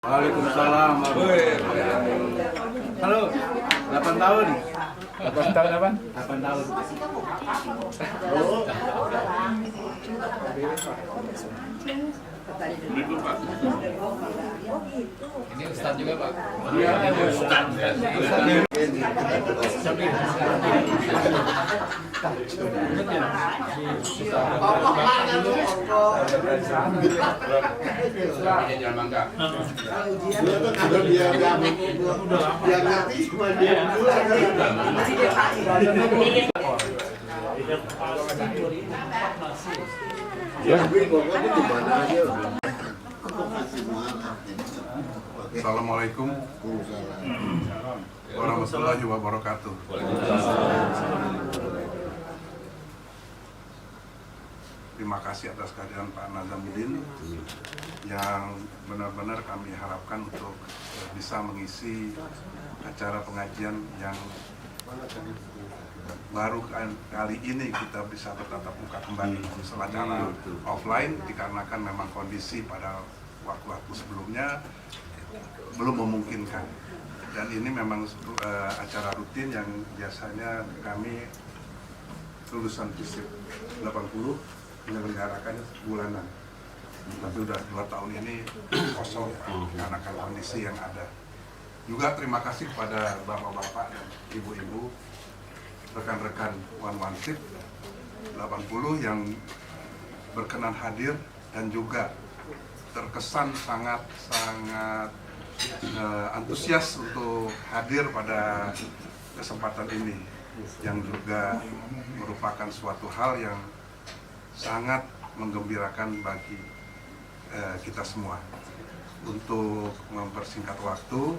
Waalaikumsalam. Halo, 8 tahun. 8 tahun apa? 8 tahun. Ini Ustadz juga Pak? Iya, Ustadz. Jangan bangga. Assalamualaikum warahmatullahi wabarakatuh. Terima kasih atas kehadiran Pak Nazamuddin yang benar-benar kami harapkan untuk bisa mengisi acara pengajian yang baru kali ini kita bisa bertatap muka kembali setelah cara offline dikarenakan memang kondisi pada waktu-waktu sebelumnya belum memungkinkan, dan ini memang acara rutin yang biasanya kami lulusan FISIP 80 menyelenggarakan bulanan, tapi udah 2 tahun ini kosong karena kondisi yang ada. Juga terima kasih kepada bapak-bapak dan ibu-ibu, rekan-rekan One Sip 80 yang berkenan hadir dan juga terkesan sangat antusias untuk hadir pada kesempatan ini, yang juga merupakan suatu hal yang sangat menggembirakan bagi kita semua. Untuk mempersingkat waktu,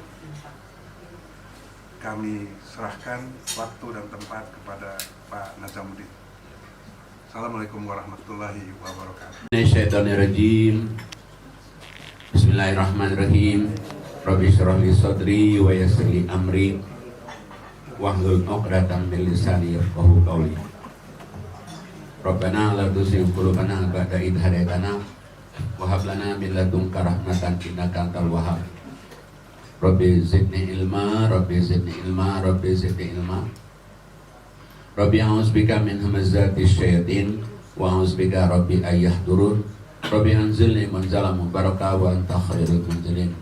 kami serahkan waktu dan tempat kepada Pak Nazamuddin. Assalamualaikum warahmatullahi wabarakatuh. Syaitonirrajim. Bismillahirrahmanirrahim. Rabbi shrah li sadri wa yassir li amri wahlul 'uqdatam min lisani yafqahu qawli. Rabbana la tuzigh qulubana ba'da idh hadaytana wa hab lana min ladunka rahmatan innaka antal wahhab. Rabbi zidni ilma, Rabbi zidni ilma, Rabbi zidni ilma. Rabbi a'udzubika min hamazati syayatin wa a'udzubika Rabbi ayyahdurun. Rabbi anzilni manzalan mubarakah wa anta khairul munzilin.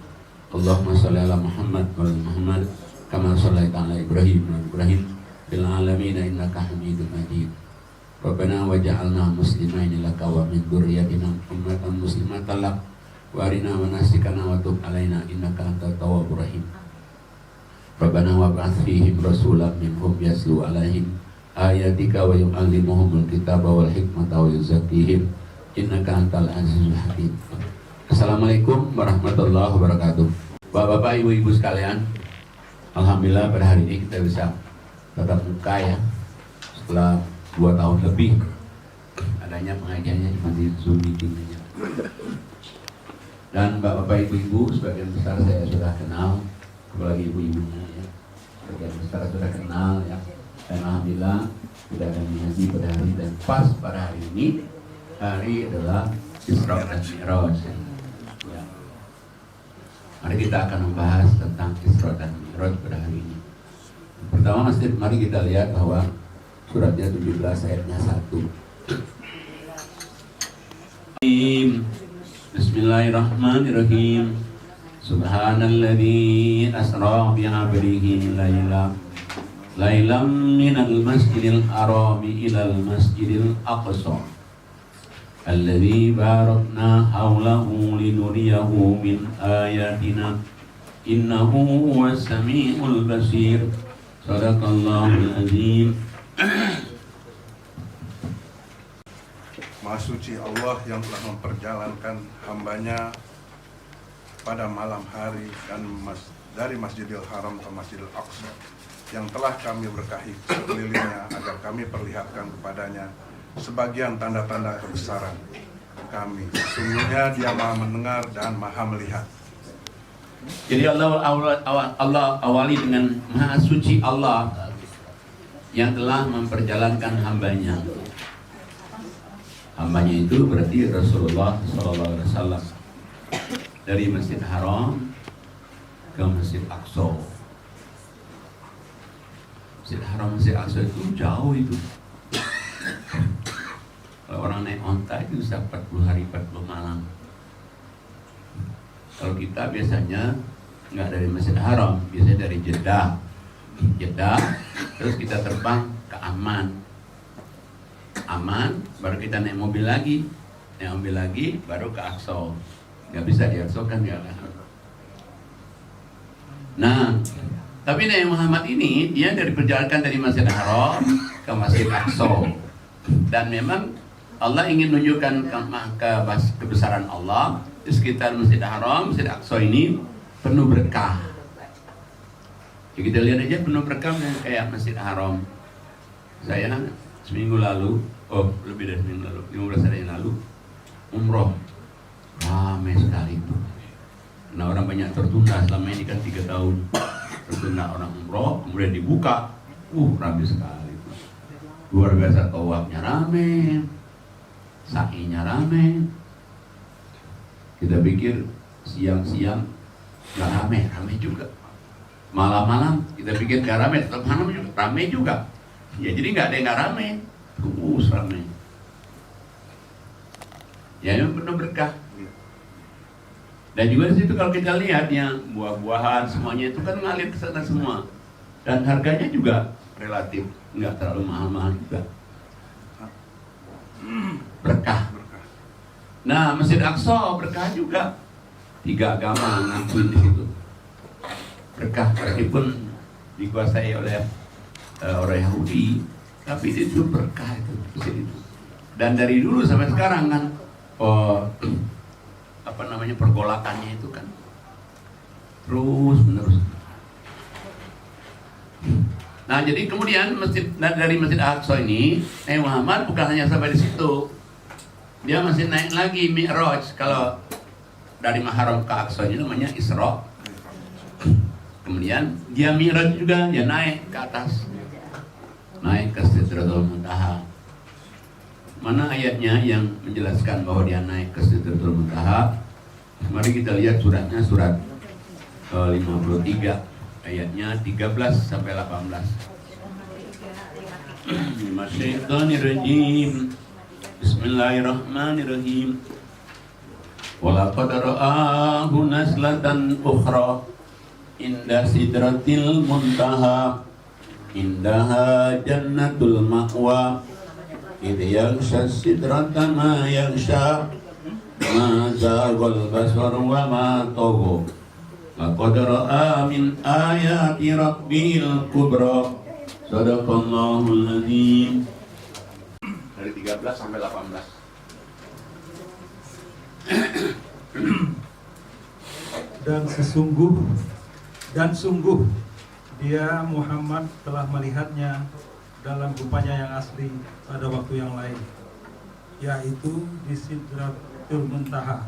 Allahumma shalli ala Muhammad wa ala Muhammad kama shallaita ala Ibrahim wa ala Ibrahim fil alamin innaka Hamidum Majid. Rabbana waj'alna muslimaini laka wa min dzurriyyatina ummatan muslimatan lak wa arina manasikana wa tub alaina innaka antat tawwabur rahim. Rabbana wab'ats fihim rasulan minhum yatlu alaihim ayatika wa yu'allimuhumul kitaba wal hikmata wa yuzakkihim innaka antal azizul hakim. Assalamualaikum warahmatullahi wabarakatuh. Bapak-bapak, ibu-ibu sekalian, alhamdulillah pada hari ini kita bisa tatap muka ya, setelah 2 tahun lebih adanya pengajiannya cuma di Zoom meeting aja. Dan bapak-bapak, ibu-ibu sebagian besar saya sudah kenal, apalagi ibu-ibunya ya, sebagian besar sudah kenal ya. Dan alhamdulillah sudah akan mengaji pada hari ini, dan pas pada hari ini hari adalah Isra dan Mi'raj ya. Mari kita akan membahas tentang Isra dan Mi'raj pada hari ini. Pertama, mari kita lihat bahwa suratnya 17 ayatnya 1. Bismillahirrahmanirrahim. Subhanalladzi asra bi 'abdihi lailam minal masjidil harami ilal masjidil aqsa alladzi barakna haulahu linuriyahu min ayatina innahu huwas samiul basir. Shadaqallahul azim. Maha suci Allah yang telah memperjalankan hambanya pada malam hari dan dari Masjidil Haram ke Masjidil Aqsa, yang telah kami berkahi sekelilingnya agar kami perlihatkan kepadanya sebagian tanda-tanda kebesaran kami. Sesungguhnya Dia Maha mendengar dan Maha melihat. Jadi Allah awali dengan Maha suci Allah yang telah memperjalankan hambanya. Hambanya itu berarti Rasulullah SAW dari Masjid Haram ke Masjid Aqsa. Masjid Haram, Masjid Aqsa itu jauh itu. Kalau orang naik onta itu bisa 40 hari 40 malam. Kalau kita biasanya nggak dari Masjid Haram, biasanya dari Jeddah, terus kita terbang ke Amman, baru kita naik mobil lagi, baru ke Aqsa. Nggak bisa di Aqsa kan nggak lah. Nah, tapi Nabi Muhammad ini dia diperjalankan dari Masjid Haram ke Masjid Aqsa, dan memang Allah ingin menunjukkan kebesaran Allah di sekitar Masjid Haram, Masjid Aqsa ini penuh berkah. Ya, kita lihat aja penuh berkah kayak Masjid Haram. Saya seminggu lalu, lebih dari seminggu lalu, 15 hari yang lalu, umroh. Ramai sekali itu. Nah, orang banyak tertunda selama ini kan 3 tahun. Tertunda orang umroh, kemudian dibuka. Ramai sekali. Luar biasa, tawafnya ramai, sa'inya ramai. Kita pikir siang-siang nggak ramai juga. Malam-malam kita pikir nggak ramai, tetap ramai juga. Ya jadi nggak ada yang nggak ramai, terus ramai. Ya memang penuh berkah. Dan juga di situ kalau kita lihat yang buah-buahan semuanya itu kan ngalir ke sana semua. Dan harganya juga relatif nggak terlalu mahal-mahal juga. Berkah. Nah, Masjid Aqsa berkah juga. 3 agama ngakuin di situ. Berkah meskipun dikuasai oleh orang Yahudi, tapi itu berkah itu masjid itu. Dan dari dulu sampai sekarang kan pergolakannya itu kan terus menerus. Nah, jadi kemudian dari Masjid Aqsa ini, Muhammad bukan hanya sampai di situ. Dia masih naik lagi Mi'raj. Kalau dari Haram ke Aqsa ini namanya Isra. Kemudian dia Mi'raj juga, dia naik ke atas. Naik ke Sidratul Muntaha. Mana ayatnya yang menjelaskan bahwa dia naik ke Sidratul Muntaha? Mari kita lihat suratnya, surat 53 ayatnya 13 sampai 18. Bismillahirrahmanirrahim. Bismillahirrahmanirrahim. Walaqad ra'ahu naslatan ukhra inda sidratil muntaha indaha jannatul ma'wa idh yaghsha sidrata ma yaghsha ma zaghal basar wa ma tagha laqad ra'a min ayati rabbil kubra. Shadaqallahul adzim. Dari 13 sampai 18. Dan sungguh dia Muhammad telah melihatnya dalam rupanya yang asli pada waktu yang lain, yaitu di Sidratul Muntaha.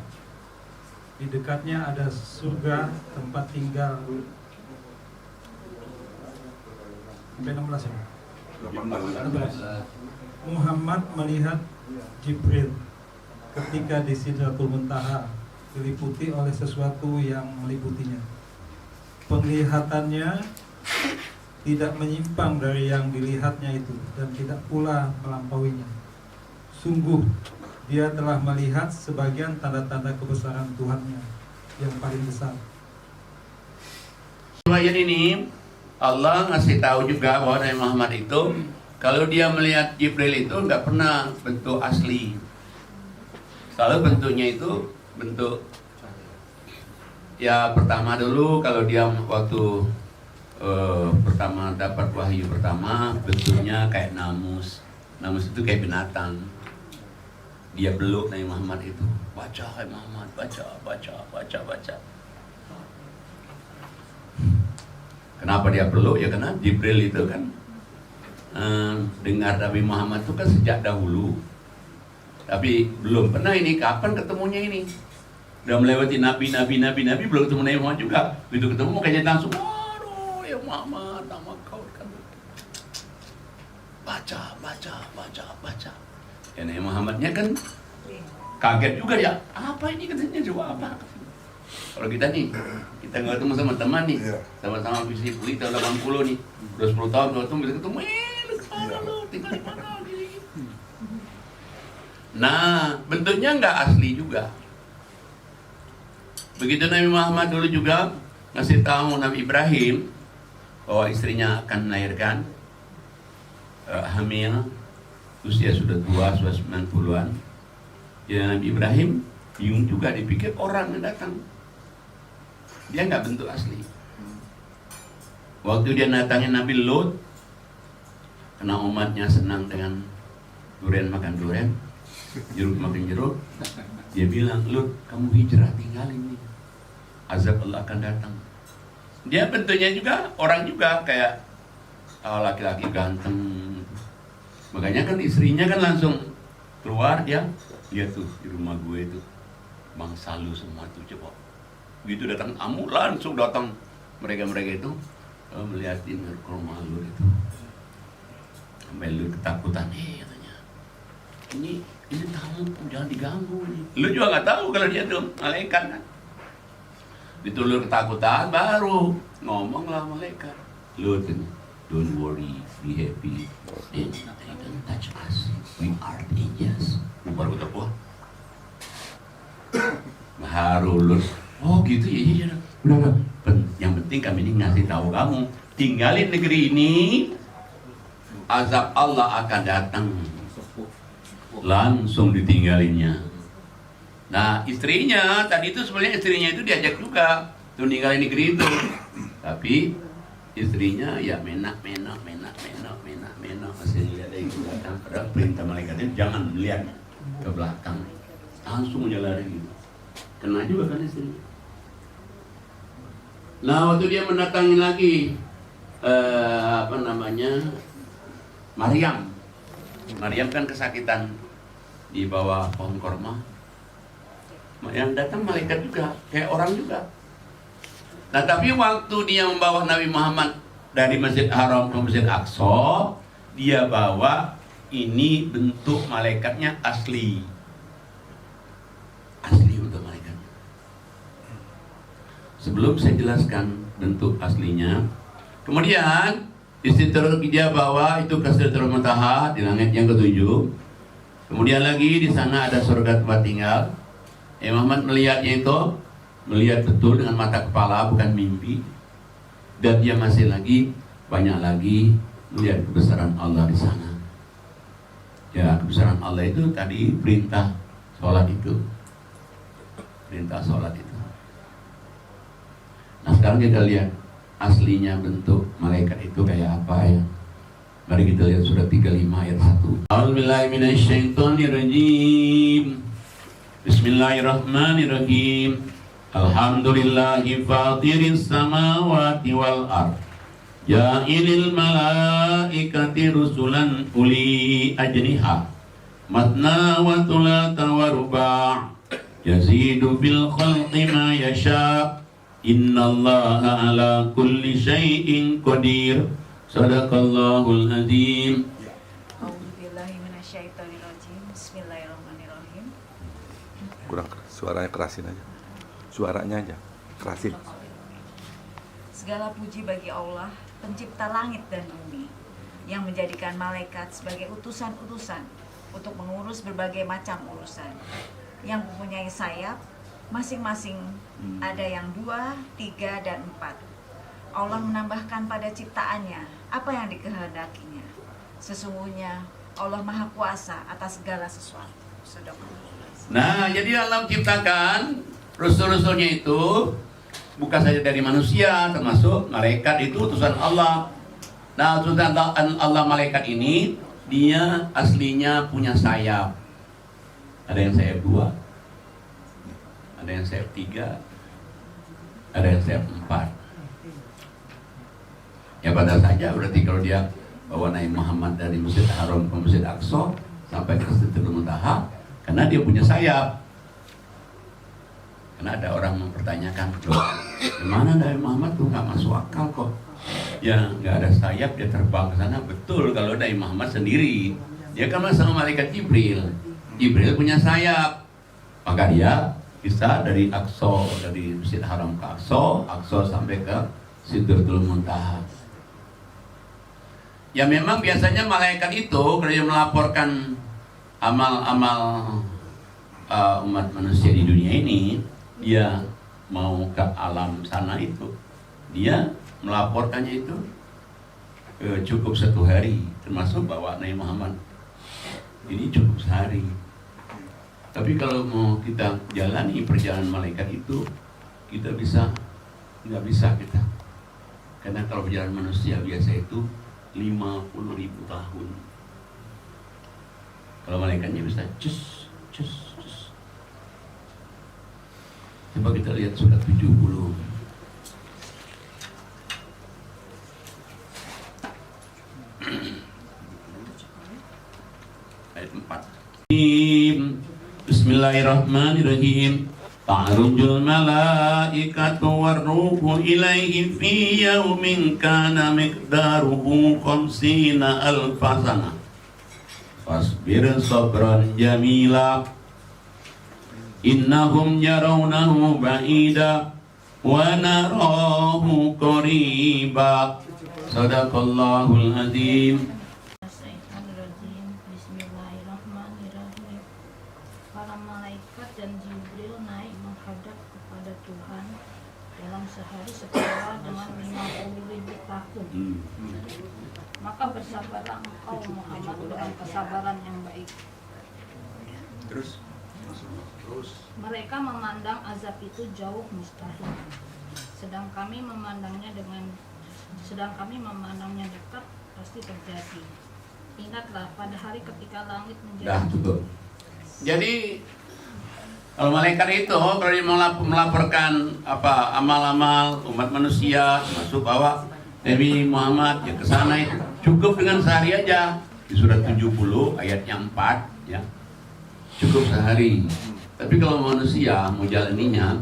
Di dekatnya ada surga, tempat tinggal. Sampai 16 ya? 18. Muhammad melihat Jibril ketika di Sidratul Muntaha, diliputi oleh sesuatu yang meliputinya. Penglihatannya tidak menyimpang dari yang dilihatnya itu dan tidak pula melampauinya. Sungguh dia telah melihat sebagian tanda-tanda kebesaran Tuhannya yang paling besar. Ayat ini Allah ngasih tahu juga bahwa Nabi Muhammad itu kalau dia melihat Jibril itu nggak pernah bentuk asli. Selalu bentuknya itu bentuk ya pertama dulu kalau dia waktu pertama dapat wahyu pertama bentuknya kayak namus. Namus itu kayak binatang. Dia peluk Nabi Muhammad itu. Baca Nabi Muhammad, baca. Kenapa dia peluk? Ya karena Jibril itu kan dengar Nabi Muhammad itu kan sejak dahulu. Tapi belum pernah ini kapan ketemunya ini. Udah melewati nabi belum ketemu Nabi Muhammad juga. Begitu ketemu makanya langsung, waduh ya Muhammad, nama kau kan. Baca. Ya Nabi Muhammadnya kan kaget juga ya. Apa ini katanya coba apa? Kalau kita nih, kita nggak ketemu sama teman nih, Iya. sama-sama visi kita 80 nih, udah 10 tahun nggak ketemu, bisa ketemu, lu kemana lu, tinggal di mana gini. Nah, bentuknya nggak asli juga. Begitu Nabi Muhammad dulu juga ngasih tahu Nabi Ibrahim bahwa istrinya akan melahirkan, hamil, usia sudah tua, sudah 90-an. Ya Nabi Ibrahim bingung juga, dipikir orang yang datang. Dia nggak bentuk asli. Waktu dia datangin Nabi Lot, karena umatnya senang dengan durian makan durian, jeruk makan jeruk, dia bilang, Lot, kamu hijrah, tinggalin nih, azab Allah akan datang. Dia bentuknya juga orang juga kayak laki-laki ganteng. Makanya kan istrinya kan langsung keluar, dia lihat tuh di rumah gue itu bangsa lu semua tuh, coba begitu datang tamu langsung datang mereka itu melihatin ke rumah lu itu, sampai lu ketakutan, katanya ini tamu jangan diganggu nih. Lu juga nggak tahu kalau dia tuh malaikat kan. Ditulur ketakutan baru ngomonglah malaikat, lu don't worry, be happy, they don't touch us, we are angels. Baru terbuat baru lulus. Oh gitu ya, iya. Udah. Yang penting kami ini ngasih tahu kamu, tinggalin negeri ini, azab Allah akan datang. Langsung ditinggalinnya. Nah istrinya tadi itu sebenarnya istrinya itu diajak juga tuh ninggalin negeri itu, tapi istrinya ya menak masih lihat dari belakang. Padahal perintah malaikatnya jangan melihat ke belakang, langsung lari gitu. Kena juga kan istrinya. Nah waktu dia mendatangi lagi Maryam kan kesakitan di bawah pohon korma. Yang datang malaikat juga, kayak orang juga. Nah tapi waktu dia membawa Nabi Muhammad dari Masjid Haram ke Masjid Aqsa, dia bawa ini bentuk malaikatnya asli untuk malaikatnya. Sebelum saya jelaskan bentuk aslinya, kemudian di situ dia bawa itu ke Sidratul Muntaha di langit yang ke-7. Kemudian lagi di sana ada surga tempat tinggal. Muhammad melihatnya itu, melihat betul dengan mata kepala, bukan mimpi. Dan dia masih lagi banyak lagi melihat kebesaran Allah di sana. Ya, kebesaran Allah itu tadi perintah sholat itu. Nah sekarang kita lihat aslinya bentuk malaikat itu kayak apa ya. Mari kita lihat surat 35 ayat 1. A'udzubillahi minasyaitonirrajim. Bismillahirrahmanirrahim. Alhamdulillahi fatiris samawati wal ard. Ja'ilil malaikati rusulan uli ajniha. Matna wa thulatha wa ruba'. Yazidu bil khalqi ma yasha'. Innallaha ala kulli syai'in qadir. Sadaqallahul azim. A'udzubillahi minasyaitonirrajim. Bismillahirrahmanirrahim. Kurang suaranya kerasin aja. Suaranya aja kerasin. Segala puji bagi Allah, pencipta langit dan bumi, yang menjadikan malaikat sebagai utusan-utusan untuk mengurus berbagai macam urusan, yang mempunyai sayap masing-masing, ada yang 2, 3, dan 4. Allah menambahkan pada ciptaannya apa yang dikehendakinya. Sesungguhnya Allah Maha Kuasa atas segala sesuatu. Nah, jadi Allah menciptakan rasul-rasulnya itu bukan saja dari manusia, termasuk malaikat itu utusan Allah. Nah, utusan Allah malaikat ini dia aslinya punya sayap. Ada yang sayap 2, ada yang sayap 3, ada yang sayap 4. Ya pada saja berarti kalau dia bawa Nabi Muhammad dari Masjid Haram ke Masjid Aqsa sampai ke Sidratul Muntaha, karena dia punya sayap. Karena ada orang mempertanyakan, gimana Nabi Muhammad tuh nggak masuk akal kok? Ya nggak ada sayap dia terbang ke sana. Betul kalau Nabi Muhammad sendiri, dia kan sama malaikat Jibril. Jibril punya sayap, maka dia Bisa dari Aqsa, dari Masjid Haram ke Aqsa, Aqsa sampai ke Sidratul Muntaha. Ya memang biasanya malaikat itu kalau dia melaporkan amal-amal umat manusia di dunia ini, dia mau ke alam sana itu, dia melaporkannya itu cukup 1 hari, termasuk bawa Nabi Muhammad ini cukup sehari. Tapi kalau mau kita jalani perjalanan malaikat itu, kita nggak bisa kita. Karena kalau perjalanan manusia biasa itu 50.000 tahun. Kalau malaikatnya bisa cus. Coba kita lihat surat 70. Ayat 4. Bismillahirrahmanirrahim. Ta'rujul malaikatu warruhu ilaihi fi yaumin kana miqdaruhu 50 alfa sana. Fasbir sabran jamila. Innahum yarawnahu ba'ida wa narahu qariba. Sadaqallahul azim. Bismillahirrahmanirrahim. Para malaikat dan Jibril naik menghadap kepada Tuhan dalam sehari setara dengan 50.000 tahun. Maka bersabarlah engkau Muhammad dengan kesabaran yang baik. Terus Mereka memandang azab itu jauh mustahil, sedang kami memandangnya dekat, pasti terjadi. Ingatlah pada hari ketika langit menjadi. Dah cukup. Jadi kalau malaikat itu kalau dia melaporkan apa amal-amal umat manusia, masuk bawa Nabi Muhammad ya ke sana, itu cukup dengan sehari aja. Di surat 70 ayatnya 4 ya. Cukup sehari. Tapi kalau manusia mau jalaninya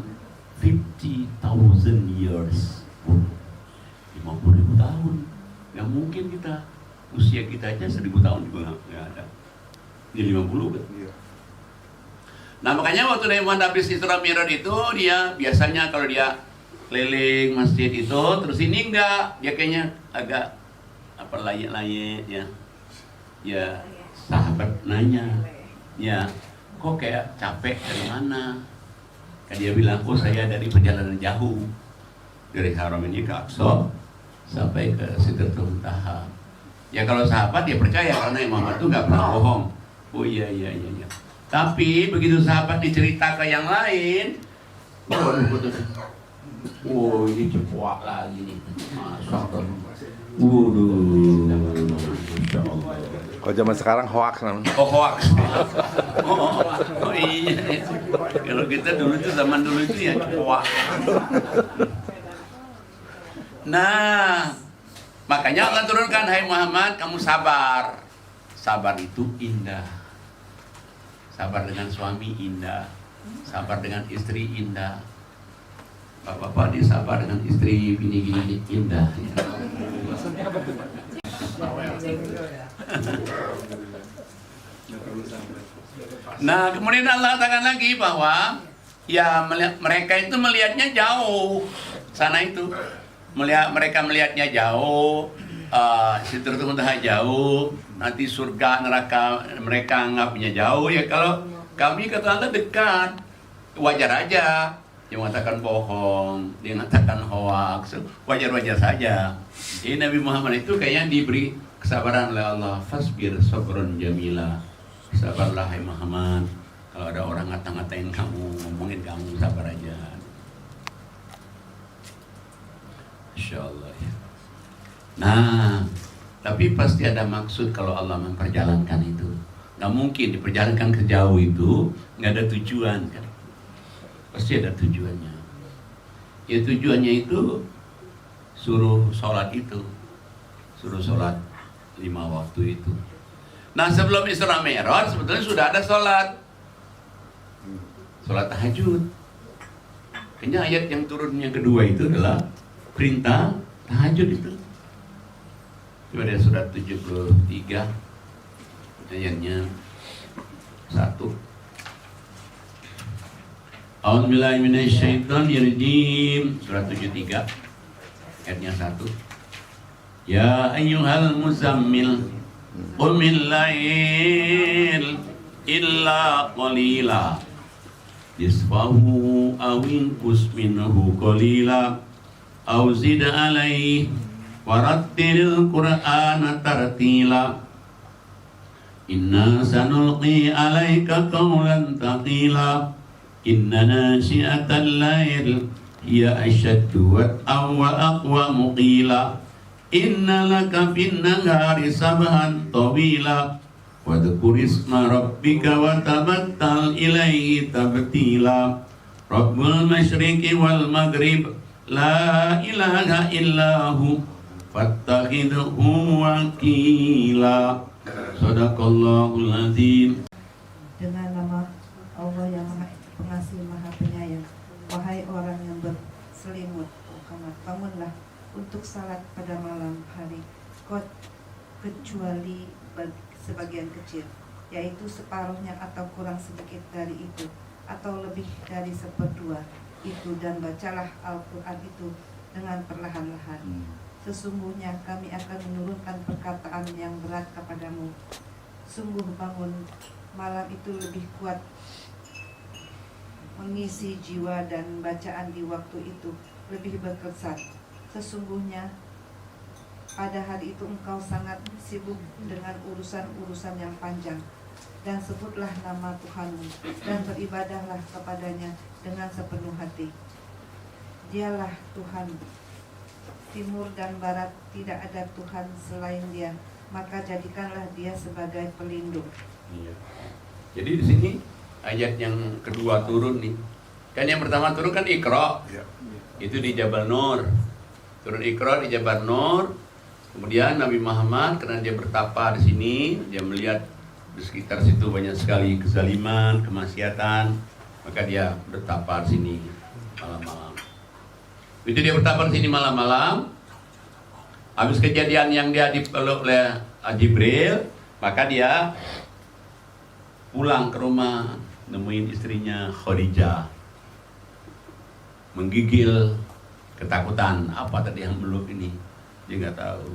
50,000 years. 50.000 tahun. Nggak mungkin kita, usia kita aja 1.000 tahun juga nggak ada. Ini 50 kan? Iya. Nah makanya waktu Nabi Muhammad habis Isra Mi'raj itu, dia biasanya kalau dia keliling masjid itu, terus ini enggak, dia kayaknya agak apa layak-layak ya. Ya sahabat nanya, ya kok kayak capek dari mana? Kan dia bilang, oh saya dari perjalanan jauh dari Haram ini ke Aqsa sampai ke Sidratul Muntaha. Ya kalau sahabat dia percaya karena Imam Muhammad itu nggak pernah bohong. Oh iya. Tapi begitu sahabat dicerita ke yang lain, oh ini cepuak lagi nih. Masya Allah. Kalau zaman sekarang hoax namanya. Oh hoax. Oh iya. Kalau kita dulu itu zaman dulu itu ya cepuak. Nah, makanya Allah turunkan, hai Muhammad, kamu sabar. Sabar itu indah. Sabar dengan suami indah. Sabar dengan istri indah. Bapak-bapak ini sabar dengan istri gini-gini indah. Nah, kemudian Allah katakan lagi bahwa ya mereka itu melihatnya jauh. Sana itu mereka melihatnya jauh, Sidratul Muntaha jauh, nanti surga neraka mereka anggapnya jauh. Ya kalau kami kata Allah dekat, wajar aja. Dia mengatakan bohong, dia mengatakan hoax, wajar-wajar saja. Jadi Nabi Muhammad itu kayaknya diberi kesabaran oleh Allah. Fasbir sabrun jamila. Sabarlah hai Muhammad. Kalau ada orang ngata-ngatain kamu, ngomongin kamu, sabar aja. Insya Allah ya. Nah, tapi pasti ada maksud kalau Allah memperjalankan itu. Nggak mungkin diperjalankan ke jauh itu nggak ada tujuan kan? Pasti ada tujuannya. Ya tujuannya itu suruh sholat itu, suruh sholat 5 waktu itu. Nah sebelum Isra Mi'raj sebetulnya sudah ada sholat tahajud. Kayaknya ayat yang turun yang kedua itu adalah perintah tahajud itu. Coba dari surat 73 ayatnya 1. A'udzubillahi minasyaitonirrajim. Surat 73 ayatnya 1. Ya ayyuhal muzammil qumil lail illa qalila nisfahu aw inqus minhu qalila aw zid alaihi warattilil qur'ana tartila inna sanulqi alaika qawlan thaqila inna nashi'atal lail hiya ashaddu wat'an wa aqwamu qila inna laka fin nahari sabhan tawila wadhkur isma rabbika wa tabattal ilaihi tabtila rabbul masyriqi wal maghrib la ilaha illahu fattakhidhu wakila. Sadaqallahul azim. Dengan nama Allah yang Maha Pengasih Maha Penyayang, wahai orang yang berselimut, bangunlah untuk salat pada malam hari, kecuali sebagian kecil, yaitu separuhnya atau kurang sedikit dari itu, atau lebih dari seperdua itu, dan bacalah Al-Quran itu dengan perlahan-lahan. Sesungguhnya kami akan menurunkan perkataan yang berat kepadamu. Sungguh bangun malam itu lebih kuat mengisi jiwa, dan bacaan di waktu itu lebih berkesan. Sesungguhnya pada hari itu engkau sangat sibuk dengan urusan-urusan yang panjang. Dan sebutlah nama Tuhanmu dan beribadahlah kepadanya dengan sepenuh hati. Dialah Tuhan timur dan barat, tidak ada Tuhan selain Dia, maka jadikanlah Dia sebagai pelindung. Iya. Jadi di sini ayat yang kedua turun nih. Kan yang pertama turun kan Iqra. Ya. Itu di Jabal Nur. Turun Iqra di Jabal Nur. Kemudian Nabi Muhammad karena dia bertapa di sini, dia melihat di sekitar situ banyak sekali kezaliman, kemaksiatan, maka dia bertapa di sini malam-malam. Itu dia bertapa di sini malam-malam. Habis kejadian yang dia dipeluk oleh Jibril, maka dia pulang ke rumah, nemuin istrinya Khadijah, menggigil ketakutan. Apa tadi yang meluk ini? Dia nggak tahu.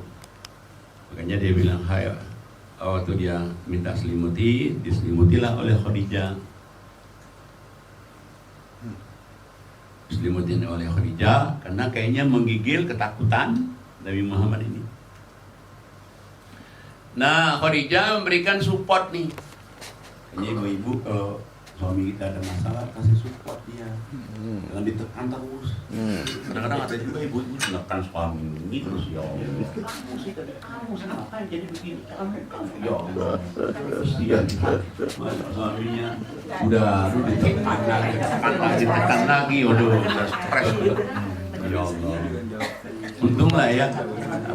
Makanya dia bilang, hai, waktu dia minta selimuti, diselimutilah oleh Khadijah. Diselimutin oleh Khadijah karena kayaknya menggigil ketakutan Nabi Muhammad ini. Nah, Khadijah memberikan support nih. Ini ibu-ibu kalau suami kita ada masalah kasih support dia, jangan ditekan terus. Kadang-kadang ada juga ibu-ibu menekan suami ini terus, ya Allah, kamu sih tadi kamu ngapain jadi begini, kamu ya Allah, terus dia suaminya udah ditekan lagi, udah stres, ya Allah. Untunglah ya,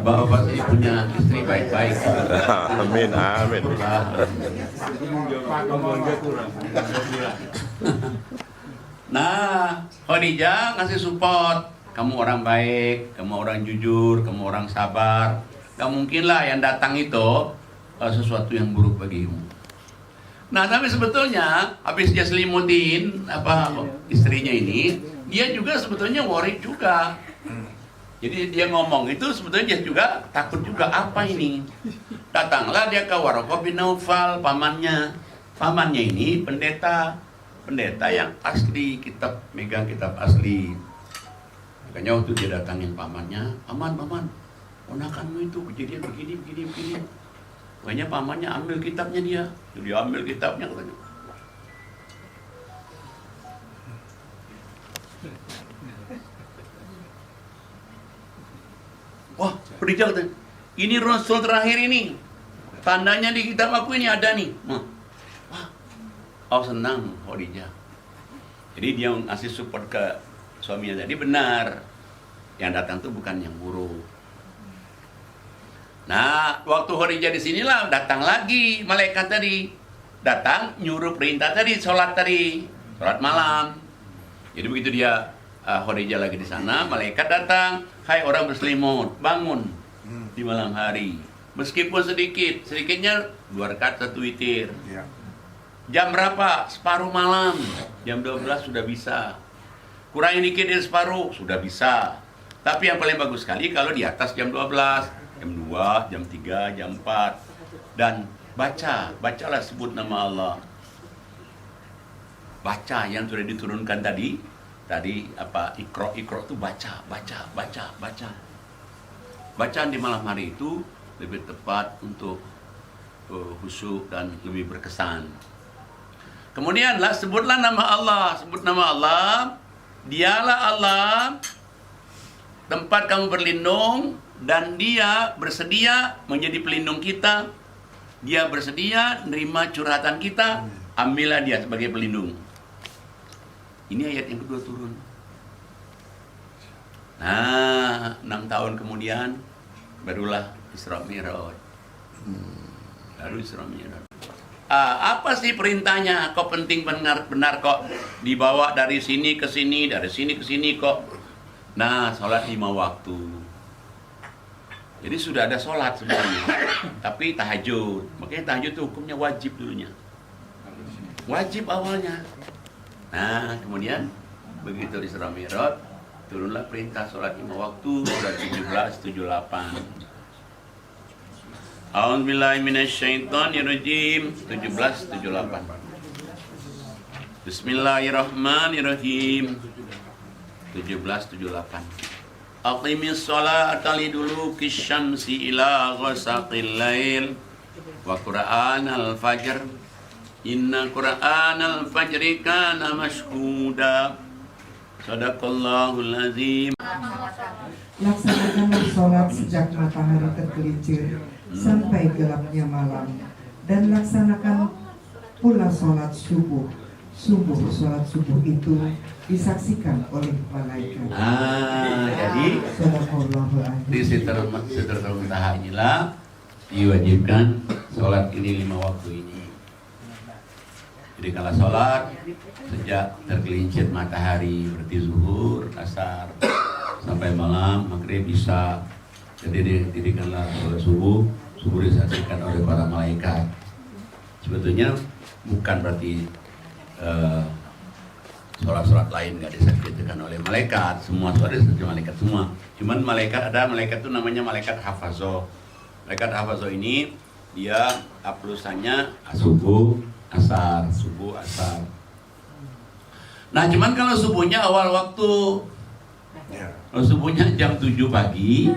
bapak ini punya istri baik-baik. Amin, amin. Nah, Khadijah ngasih support. Kamu orang baik, kamu orang jujur, kamu orang sabar. Gak mungkin lah yang datang itu sesuatu yang buruk bagimu. Nah, tapi sebetulnya habis dia selimutin istrinya ini, dia juga sebetulnya worry juga. Jadi dia ngomong itu sebetulnya dia juga takut juga, apa ini? Datanglah dia ke Waraqah bin Naufal, pamannya. Pamannya ini pendeta yang asli, megang kitab asli. Makanya waktu dia datangin pamannya, paman, ponakanmu itu kejadian begini. Makanya pamannya ambil kitabnya dia ambil kitabnya katanya. Wah, Khadijah katanya, ini Rasul terakhir ini, tandanya di kitab aku ini ada nih. Wah, oh senang Khadijah. Jadi dia ngasih support ke suaminya tadi, benar. Yang datang tuh bukan yang buruk. Nah, waktu Khadijah di sinilah datang lagi malaikat tadi. Datang nyuruh perintah tadi, sholat malam. Jadi begitu dia Khadijah lagi di sana, malaikat datang, hai orang berselimut, bangun di malam hari. Meskipun sedikitnya 2 rakaat 1 witir. Ya. Jam berapa? Separuh malam. Jam 12 sudah bisa. Kurangin dikit dari separuh, sudah bisa. Tapi yang paling bagus sekali kalau di atas jam 12, jam 2, jam 3, jam 4. Dan bacalah sebut nama Allah. Baca yang sudah diturunkan tadi apa, Iqra itu baca. Bacaan di malam hari itu lebih tepat untuk khusyuk dan lebih berkesan. Kemudian sebutlah nama Allah, sebut nama Allah. Dialah Allah, tempat kamu berlindung, dan Dia bersedia menjadi pelindung kita. Dia bersedia menerima curhatan kita. Ambillah Dia sebagai pelindung. Ini ayat yang kedua turun. Nah, 6 tahun kemudian barulah Isra Mi'raj. Baru Isra Mi'raj. Apa sih perintahnya? Kok penting benar kok dibawa dari sini ke sini, dari sini ke sini kok? Nah, sholat 5 waktu. Jadi sudah ada sholat sebenarnya, tapi tahajud. Makanya tahajud itu hukumnya wajib dulunya. Wajib awalnya. Nah, kemudian begitu Isra Mi'raj, turunlah perintah sholat 5 waktu, surat 17, 78. A'udzubillahi minasyaitonirrajim. 17, 78. Bismillahirrahmanirrahim. 17, 78. Aqimis sholata liduluki syamsi ila ghasaqil lail wa qur'anal fajr. Inna qur'anal fajri kana mashhuda. Sadaqallahul azim. Laksanakanlah sholat sejak matahari tergelincir sampai gelapnya malam, dan laksanakan pula sholat subuh. Sholat subuh itu disaksikan oleh malaikat. Jadi di Sidratul Muntaha inilah diwajibkan sholat ini 5 waktu ini. Jadi kalau sholat sejak tergelincir matahari, berarti zuhur, asar, sampai malam, maghrib, isya. Jadi didirikanlah sholat subuh disaksikan oleh para malaikat. Sebetulnya bukan berarti sholat lain nggak disaksikan oleh malaikat. Semua sholat disaksikan malaikat semua. Cuman ada malaikat itu namanya malaikat hafazoh. Malaikat hafazoh ini dia aplusannya subuh, asar. Nah, cuman kalau subuhnya awal waktu, kalau subuhnya jam 7 pagi,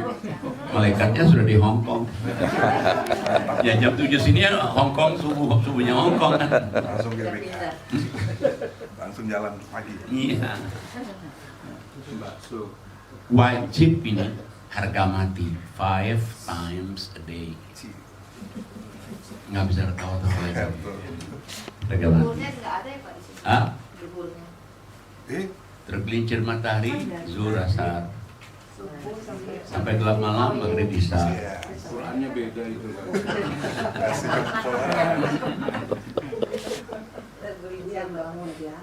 malaikatnya sudah di Hong Kong. Ya jam 7 sini ya Hong Kong, subuhnya Hong Kong kan. Langsung GBK. Langsung jalan pagi. Iya. Wajib ini harga mati 5 times a day. Nggak bisa ketawa-tawa lagi. Harga mati. Tergelincir matahari, zuhur, asar, sampai gelap malam, maghrib, isya. Qurannya beda itu.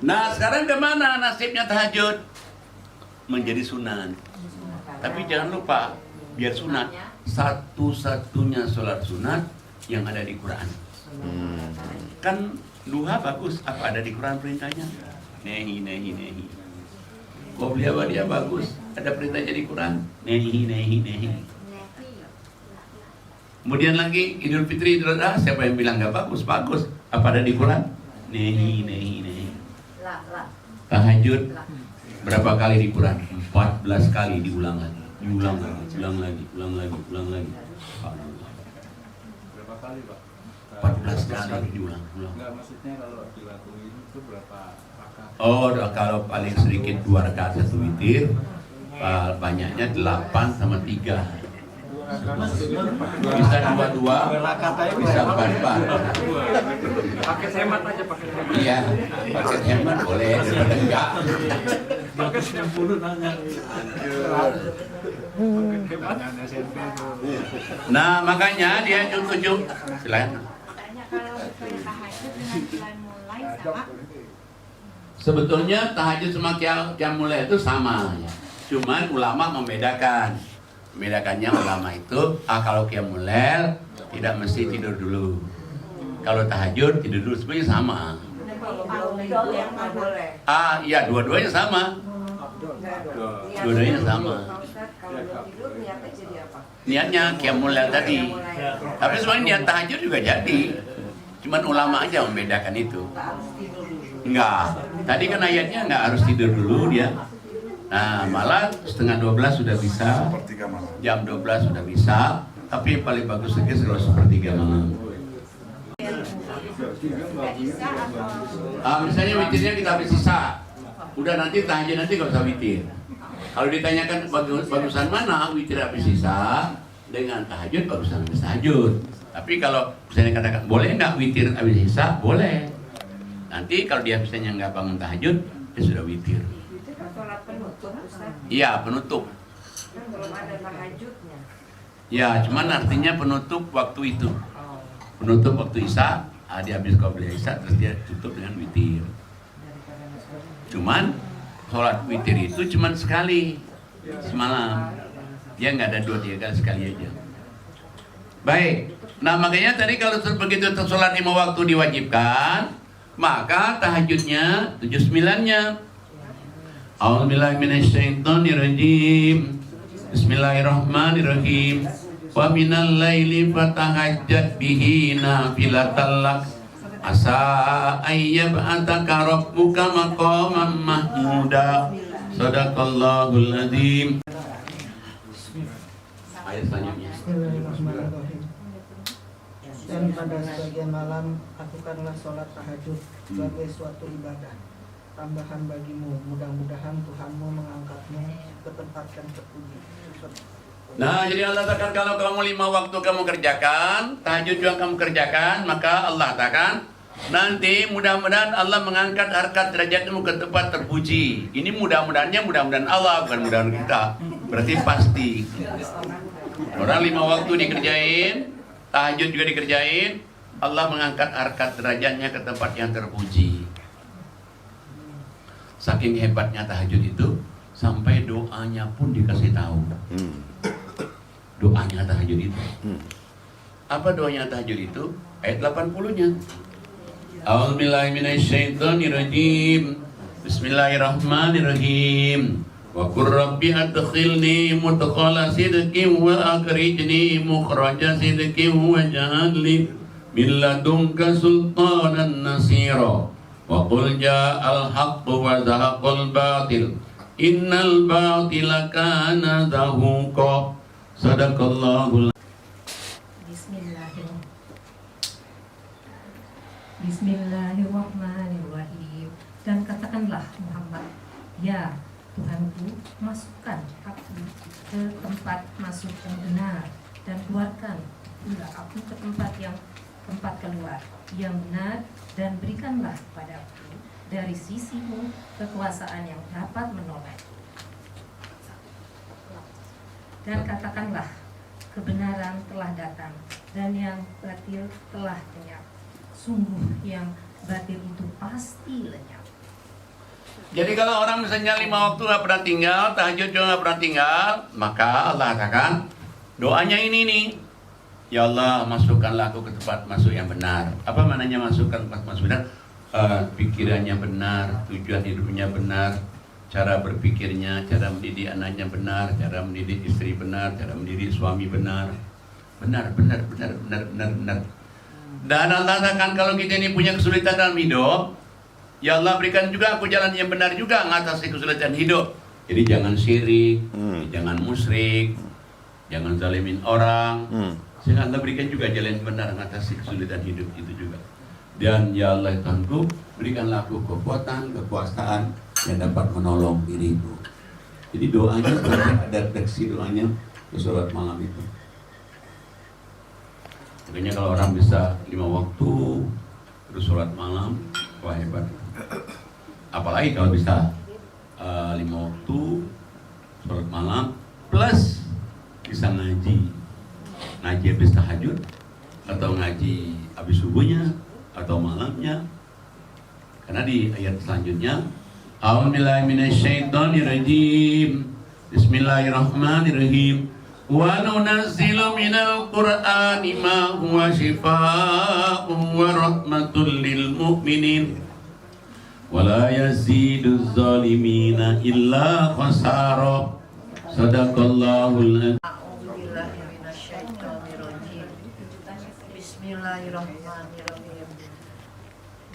Nah, sekarang kemana nasibnya tahajud? Menjadi sunat. Tapi jangan lupa, biar sunat, satu-satunya sholat sunat yang ada di Quran. Kan duha bagus, apa ada di Quran perintahnya? Nehi. Qobliyah dia bagus, ada perintahnya di Quran. Nehi. Kemudian lagi Idul Fitri, Idul Adha, siapa yang bilang nggak bagus? Bagus. Apa ada di Quran? Nehi. Tahajud berapa kali di Quran? 14 kali diulang lagi. Ulang lagi. Berapa kali, Pak? 14 kali diulang. Enggak, maksudnya kalau dilakuin itu berapa rakaat? Oh, kalau paling sedikit 2 rakaat 1 witir, banyaknya 8 sama 3. Bisa 2, bisa 4. Paket hemat aja, paket hemat. Iya, paket hemat boleh, daripada enggak. Paket 90 nanya. Nah, makanya dia tunjuk. Silakan. Kalau sesuai tahajud dengan bulan mulai sama. Sebetulnya tahajud sama qiyamul lail itu sama ya. Cuman ulama membedakan. Membedakannya ulama itu kalau qiyamul lail tidak mesti tidur dulu. Kalau tahajud tidur dulu sebenarnya sama. Yang nggak boleh. Iya dua-duanya sama. Dua-duanya sama. Kalau belum tidur niatnya jadi apa? Niatnya qiyamul lail tadi. Tapi sebenarnya niat tahajud juga jadi. Cuman ulama aja membedakan itu. Enggak. Tadi kan ayatnya enggak harus tidur dulu dia. Nah, malah setengah 12 sudah bisa. Sepertiga malam. Jam 12 sudah bisa. Tapi yang paling bagus lagi kalau sepertiga malam. Misalnya witirnya kita habis sisa. Udah nanti tahajud nanti gak usah witir. Kalau ditanyakan bagusan mana witir habis sisa dengan tahajud, bagusan habis tahajud. Tapi kalau misalnya katakan boleh nggak witir habis sisa, boleh. Nanti kalau dia misalnya nggak bangun tahajud, dia sudah witir. Itu kan sholat penutup, Ustaz. Iya penutup. Kan belum ada tahajudnya. Ya cuman artinya penutup waktu itu. Penutup waktu isya, dia habis qobliyah isya terus dia tutup dengan witir. Cuman sholat witir itu cuman sekali semalam. Dia nggak ada 2-3 kali, sekali aja. Baik. Nah makanya tadi kalau begitu sholat 5 waktu diwajibkan, maka tahajudnya 79-nya. A'udzubillahi minasyaitonirrajim. Bismillahirrahmanirrahim. Wa minal laili fatahajjat bihi nafilatan lak. Asa ayyab'ataka rabbuka maqaman mahmuda. Shadaqallahul adzim. Ayat selanjutnya. Bismillahirrahmanirrahim. Dan pada sebagian malam lakukanlah sholat tahajud sebagai suatu ibadah tambahan bagimu. Mudah-mudahan Tuhanmu mengangkatmu ke tempat yang terpuji. Nah, jadi Allah katakan kalau kamu 5 waktu kamu kerjakan, tahajud juga kamu kerjakan, maka Allah katakan nanti mudah-mudahan Allah mengangkat harkat derajatmu ke tempat terpuji. Ini mudah-mudahannya mudah-mudahan Allah, bukan mudah-mudahan kita. Berarti pasti. Orang 5 waktu dikerjain, tahajud juga dikerjain, Allah mengangkat harkat derajatnya ke tempat yang terpuji. Saking hebatnya tahajud itu, sampai doanya pun dikasih tahu. Doanya tahajud itu. Apa doanya tahajud itu? Ayat 80-nya. A'udzubillahi minasyaitonirrajim. Bismillahirrahmanirrahim. Wa qur rabbi adkhilni mudkhala sidqin wa akhrijni mukhraja sidqin waj'al li min ladunka sultanan nasira. Wa qul ja'al haqqu wa zahaqal batil. Innal batila kana zahuqa. Sadaqallahul. Bismillahirrahmanirrahim. Dan katakanlah Muhammad, ya Tuhanku, masukkan aku ke tempat masuk yang benar dan keluarkan pula aku ke tempat keluar yang benar, dan berikanlah padaku dari sisimu kekuasaan yang dapat menolak. Dan katakanlah kebenaran telah datang dan yang batil telah lenyap. Sungguh yang batil itu pasti lenyap. Jadi kalau orang misalnya 5 waktu gak pernah tinggal, tahajud juga gak pernah tinggal, maka Allah katakan doanya ini nih. Ya Allah, masukkanlah aku ke tempat masuk yang benar. Apa maknanya masukkan tempat masuk benar? Pikirannya benar, tujuan hidupnya benar, cara berpikirnya, cara mendidik anaknya benar, cara mendidik istri benar, cara mendidik suami benar. Benar. Dan Allah katakan kalau kita ini punya kesulitan dalam hidup, ya Allah berikan juga aku jalan yang benar juga mengatasi kesulitan hidup. Jadi jangan syirik, jangan musyrik, jangan zalimin orang. Sehingga Allah berikan juga jalan yang benar mengatasi kesulitan hidup itu juga. Dan ya Allah Tuhanku, berikanlah aku kekuatan, kekuasaan yang dapat menolong diriku. Jadi doanya ada redaksi doanya di sholat malam itu. Makanya kalau orang bisa 5 waktu terus sholat malam, wah hebat. Apalagi kalau bisa 5 waktu sholat malam plus bisa ngaji habis tahajud atau ngaji habis subuhnya atau malamnya. Karena di ayat selanjutnya, A'udzubillahi minasyaitonirrajim. Bismillahirrahmanirrahim. Wa nunazzilu minal Qur'ani ma huwa shifaa'un wa rahmatul lil mu'minin wa la yaziduz zalimina illa khasara. Sadaqallahul adzim. A'udzubillahi minasyaitonirrajim. Bismillahirrahmanirrahim.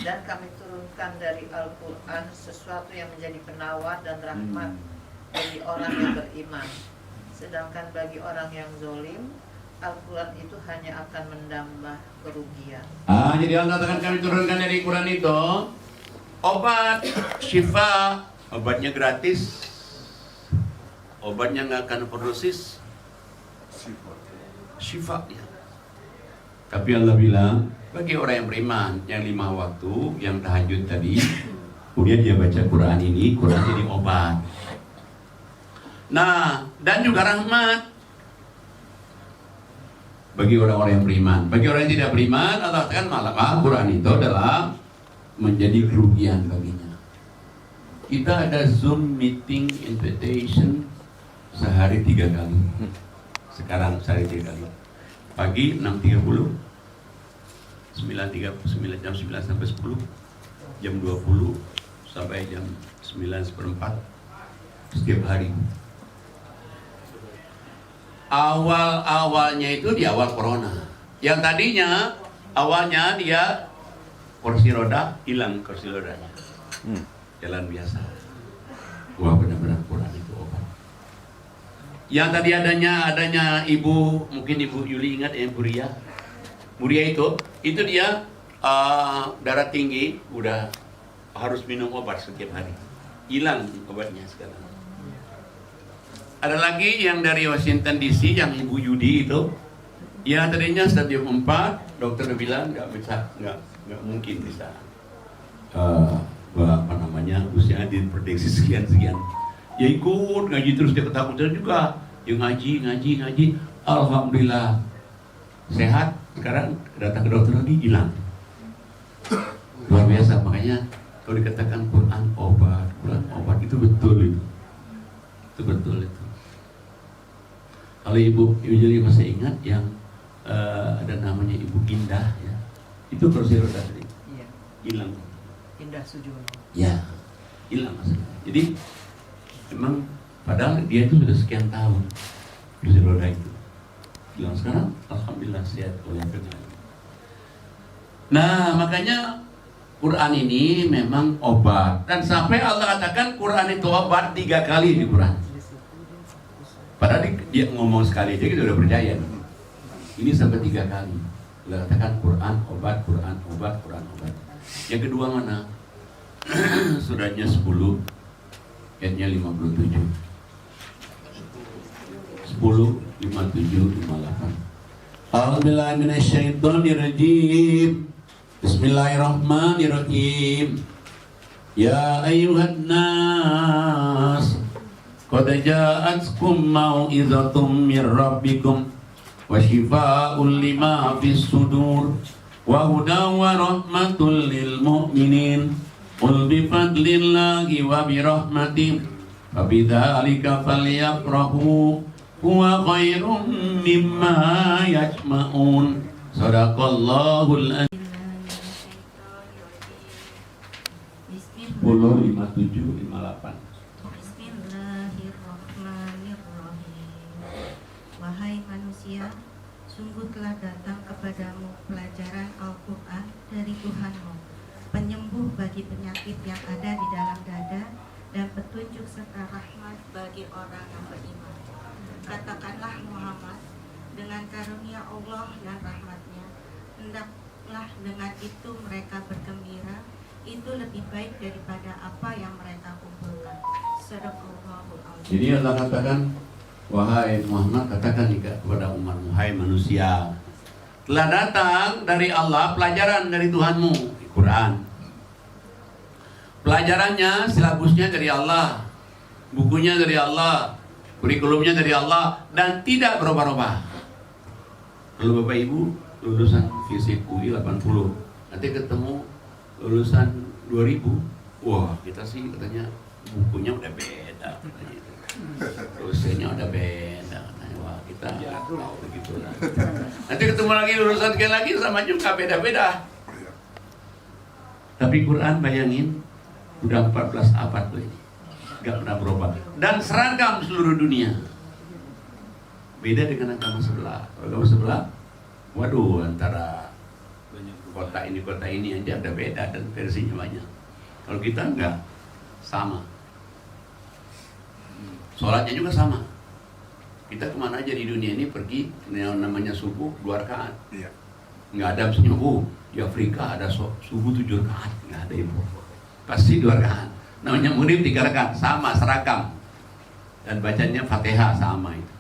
Dan kami turunkan dari Al-Quran sesuatu yang menjadi penawar dan rahmat bagi orang yang beriman. Sedangkan bagi orang yang zolim, Al-Quran itu hanya akan menambah kerugian. Jadi Allah katakan kami turunkan dari Quran itu obat syifa, obatnya gratis, obatnya nggak akan overdosis, syifa ya. Tapi Allah bilang bagi orang yang beriman, yang 5 waktu, yang tahajud tadi, kemudian dia baca Quran ini, Quran jadi obat. Nah, dan juga rahmat bagi orang-orang yang beriman. Bagi orang yang tidak beriman, Allah katakan malah Quran itu adalah menjadi kerugian baginya. Kita ada Zoom meeting invitation sehari 3 kali. Sekarang sehari 3 kali. Pagi 6.30, 9 jam 9 sampai 10, jam 20 sampai jam 9:15 setiap hari. Awalnya itu di awal corona. Yang tadinya awalnya dia kursi roda, hilang kursi rodanya. Jalan biasa. Wah, benar-benar Quran itu obat. Yang tadi adanya ibu, mungkin Ibu Yuli ingat ya, Bu Ria itu dia darah tinggi, udah harus minum obat setiap hari. Hilang obatnya sekarang. Ada lagi yang dari Washington DC, yang Ibu Yudi itu, ya tadinya stadium 4, dokter bilang nggak mungkin bisa. Usianya diprediksi sekian. Ya ikut ngaji terus, dia ketakutan juga. Ya ngaji. Alhamdulillah sehat. Sekarang datang ke dokter lagi hilang. Luar biasa. Makanya kalau dikatakan Quran obat itu betul itu. Itu betul itu. Kalau Ibu jadi masih ingat yang ada namanya Ibu Indah ya. Itu kursi roda tadi. Iya. Hilang. Indah Sujono. Ya, hilang masalah. Jadi memang padahal dia itu sudah sekian tahun kursi roda itu. Hilang sekarang alhamdulillah sehat oleh Tuhan. Nah, makanya Quran ini memang obat. Dan sampai Allah katakan Quran itu obat 3 kali di Quran. Padahal dia ngomong sekali aja kita udah percaya. Ini sampai 3 kali. Allah katakan Quran obat. Yang kedua mana? Suratnya 10 ayatnya 57. 10, 57, 58. A'udzubillahi minasyaitonirrajim. Bismillahirrahmanirrahim. Ya ayyuhan nas, qad ja'atkum mau'izatum mir rabbikum wa shifaa'un lima fis sudur wa hudan wa rahmatul lil mu'minin. Qul bi fadlillahi wa bi rahmatihi fa bidzalika falyafrahu huwa khairum mimma yajma'un. Sadaqallahul adzim. 10, 57, 58. Bismillahirrahmanirrahim. Wahai manusia, sungguh telah datang kepadamu pelajaran Al-Quran dari Tuhanmu, penyembuh bagi penyakit yang ada di dalam dada dan petunjuk serta rahmat bagi orang yang beriman. Katakanlah Muhammad, dengan karunia Allah dan rahmatnya, hendaklah dengan itu mereka bergembira. Itu lebih baik daripada apa yang mereka kumpulkan. Sadaqallahul adzim. Jadi Allah katakan, wahai Muhammad, katakan kepada umatmu, hai manusia, telah datang dari Allah pelajaran dari Tuhanmu, Quran. Pelajarannya, silabusnya dari Allah, bukunya dari Allah, kurikulumnya dari Allah, dan tidak berubah-ubah. Kalau Bapak Ibu lulusan fisik UI 80, nanti ketemu lulusan 2000, wah kita sih katanya bukunya udah beda, dosennya udah beda, wah kita Oh, begitu lah. Nanti ketemu lagi urusan sekali lagi sama juga beda-beda. Tapi Quran bayangin udah 14 abad loh ini, nggak pernah berubah dan seragam seluruh dunia. Beda dengan agama sebelah. Agama sebelah, waduh, antara kota ini aja ada beda dan versinya banyak. Kalau kita enggak, sama. Sholatnya juga sama. Kita kemana aja di dunia ini pergi, yang namanya subuh 2 rakaat. Iya. Nggak ada misalnya, di Afrika ada subuh 7 rakaat, nggak ada ibu. Pasti 2 rakaat. Namanya maghrib 3 rakaat, sama seragam. Dan bacanya Fatihah sama itu.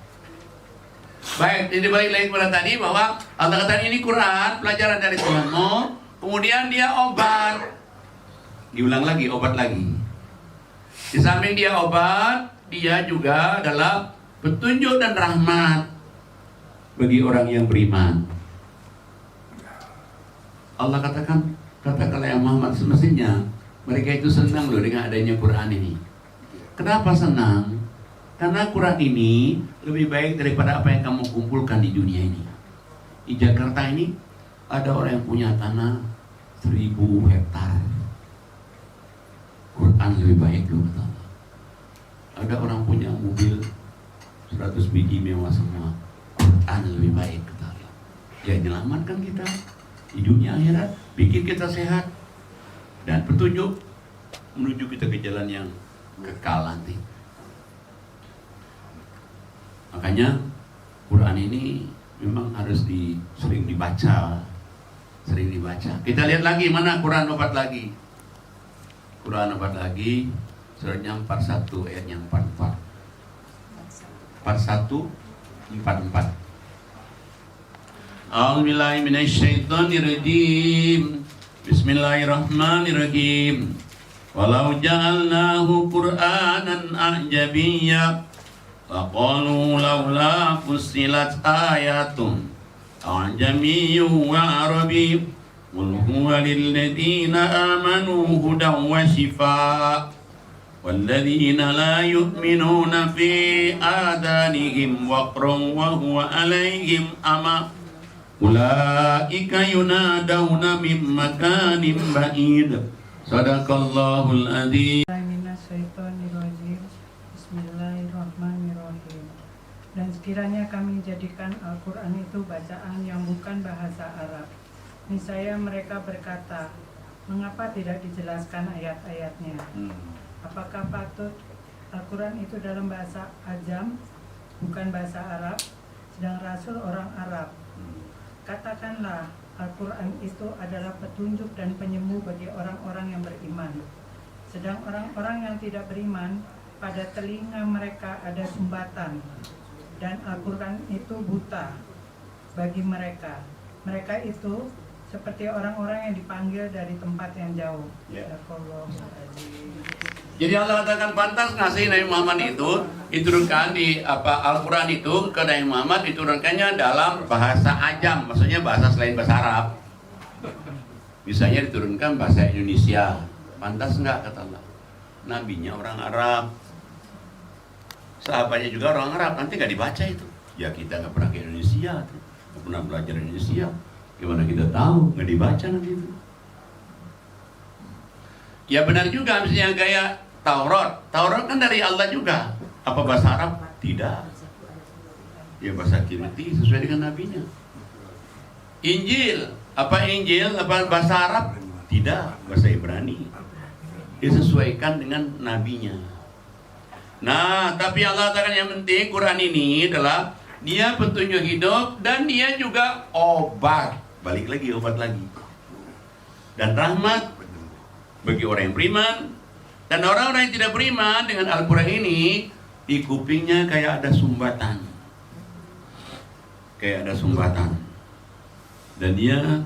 Baik, jadi balik lagi kepada tadi bahwa Allah kata ini Quran, pelajaran dari Tuhanmu, kemudian dia obat. Diulang lagi, obat lagi. Di samping dia obat, dia juga adalah petunjuk dan rahmat bagi orang yang beriman. Allah katakanlah ya Muhammad, semestinya mereka itu senang loh dengan adanya Quran ini. Kenapa senang? Karena Quran ini lebih baik daripada apa yang kamu kumpulkan di dunia ini. Di Jakarta ini ada orang yang punya tanah 1000 hektar. Quran lebih baik loh kata Allah. Ada orang punya mobil 100 biji mewah semua. Quran lebih baik kata Allah. Ya menyelamatkan kita di dunia akhirat, bikin kita sehat dan petunjuk menuju kita ke jalan yang kekal nanti. Makanya Quran ini memang harus sering dibaca. Kita lihat lagi mana Quran obat lagi. Quran obat lagi suratnya 41 ayatnya 44. 41 44. A'udzubillahi minasyaitonirrajim. Bismillahirrahmanirrahim. Walau ja'alnahu Qur'anan a'jabiyya laqalu laula fussilat ayatun a'jamiyyun wa arabiy qul huwa lilladheena amanu hudan wa shifaa walladzina la yu'minuna fi adanihim waqrun wa huwa 'alaihim ama ulaika yunadawna min makanin ba'id. Sadaqallahul adzim. Bismillahirrahmanirrahim. Dan sekiranya kami jadikan Al-Quran itu bacaan yang bukan bahasa Arab, niscaya mereka berkata, mengapa tidak dijelaskan ayat-ayatnya? Apakah patut Al-Quran itu dalam bahasa Ajam, bukan bahasa Arab, sedang Rasul orang Arab? Katakanlah, Al-Quran itu adalah petunjuk dan penyembuh bagi orang-orang yang beriman. Sedang orang-orang yang tidak beriman, pada telinga mereka ada sumbatan, dan Al-Quran itu buta bagi mereka. Mereka itu seperti orang-orang yang dipanggil dari tempat yang jauh. Jadi Allah katakan pantas ngasih Nabi Muhammad itu diturunkan di Al-Quran itu ke Nabi Muhammad, diturunkannya dalam bahasa Ajam, maksudnya bahasa selain bahasa Arab. Misalnya diturunkan bahasa Indonesia, pantas enggak kata Allah? Nabinya orang Arab, sahabatnya juga orang Arab, nanti nggak dibaca itu. Ya kita nggak pernah ke Indonesia, nggak pernah belajar Indonesia, gimana kita tahu? Nggak dibaca nanti itu. Ya benar juga, misalnya gaya Taurat kan dari Allah juga. Apa bahasa Arab? Tidak. Ya bahasa Kiriti sesuai dengan nabinya. Injil, apa bahasa Arab? Tidak, bahasa Ibrani. Disesuaikan dengan nabinya. Nah, tapi Allah katakan yang penting Quran ini adalah dia petunjuk hidup dan dia juga obat. Balik lagi, obat lagi. Dan rahmat bagi orang yang beriman. Dan orang-orang yang tidak beriman dengan Al-Quran ini, di kupingnya kayak ada sumbatan. Dan dia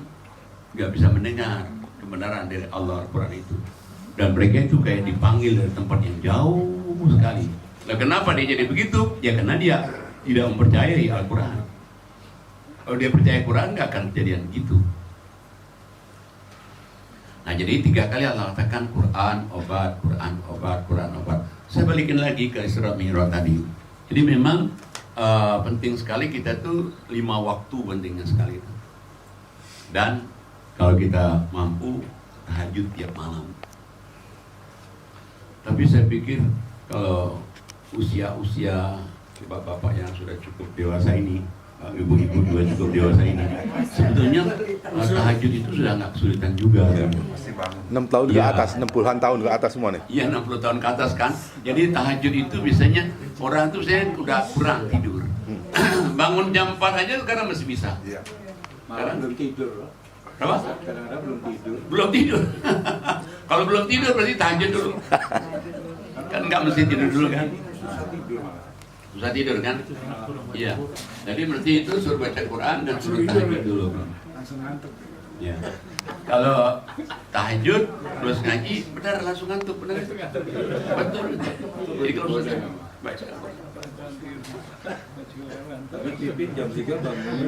nggak bisa mendengar kebenaran dari Allah Al-Quran itu. Dan mereka itu kayak dipanggil dari tempat yang jauh sekali. Nah, kenapa dia jadi begitu? Ya karena dia tidak mempercayai Al-Quran. Kalau dia percaya Quran nggak akan kejadian gitu. Nah, jadi 3 kali Allah katakan Quran obat, Quran obat, Quran obat. Saya balikin lagi ke Isra Mi'raj tadi. Jadi memang penting sekali kita tuh 5 waktu pentingnya sekali itu. Dan kalau kita mampu tahajud tiap malam. Tapi saya pikir kalau usia-usia bapak-bapak yang sudah cukup dewasa ini, ibu-ibu juga cukup dewasa ini, sebetulnya tahajud itu sudah nggak kesulitan juga. 6 tahun ke atas, 60-an tahun ke atas semua nih. Iya, 60 tahun ke atas kan. Jadi tahajud itu biasanya orang tuh saya udah kurang tidur. Bangun jam 4 aja sekarang masih bisa. Iya. Malah belum tidur. Apa? Kadang-kadang belum tidur. Belum tidur. Kalau belum tidur berarti tahajud dulu. Kan nggak mesti tidur dulu kan? Susah tidur kan? Iya. Jadi berarti itu suruh baca Quran dan suruh tahajud dulu. Langsung ngantuk. Ya. Kalau tahajud terus ngaji, benar langsung ngantuk, benar. Betul. Jadi kalau sudah baca. Tapi Pipin jam 3 bangun.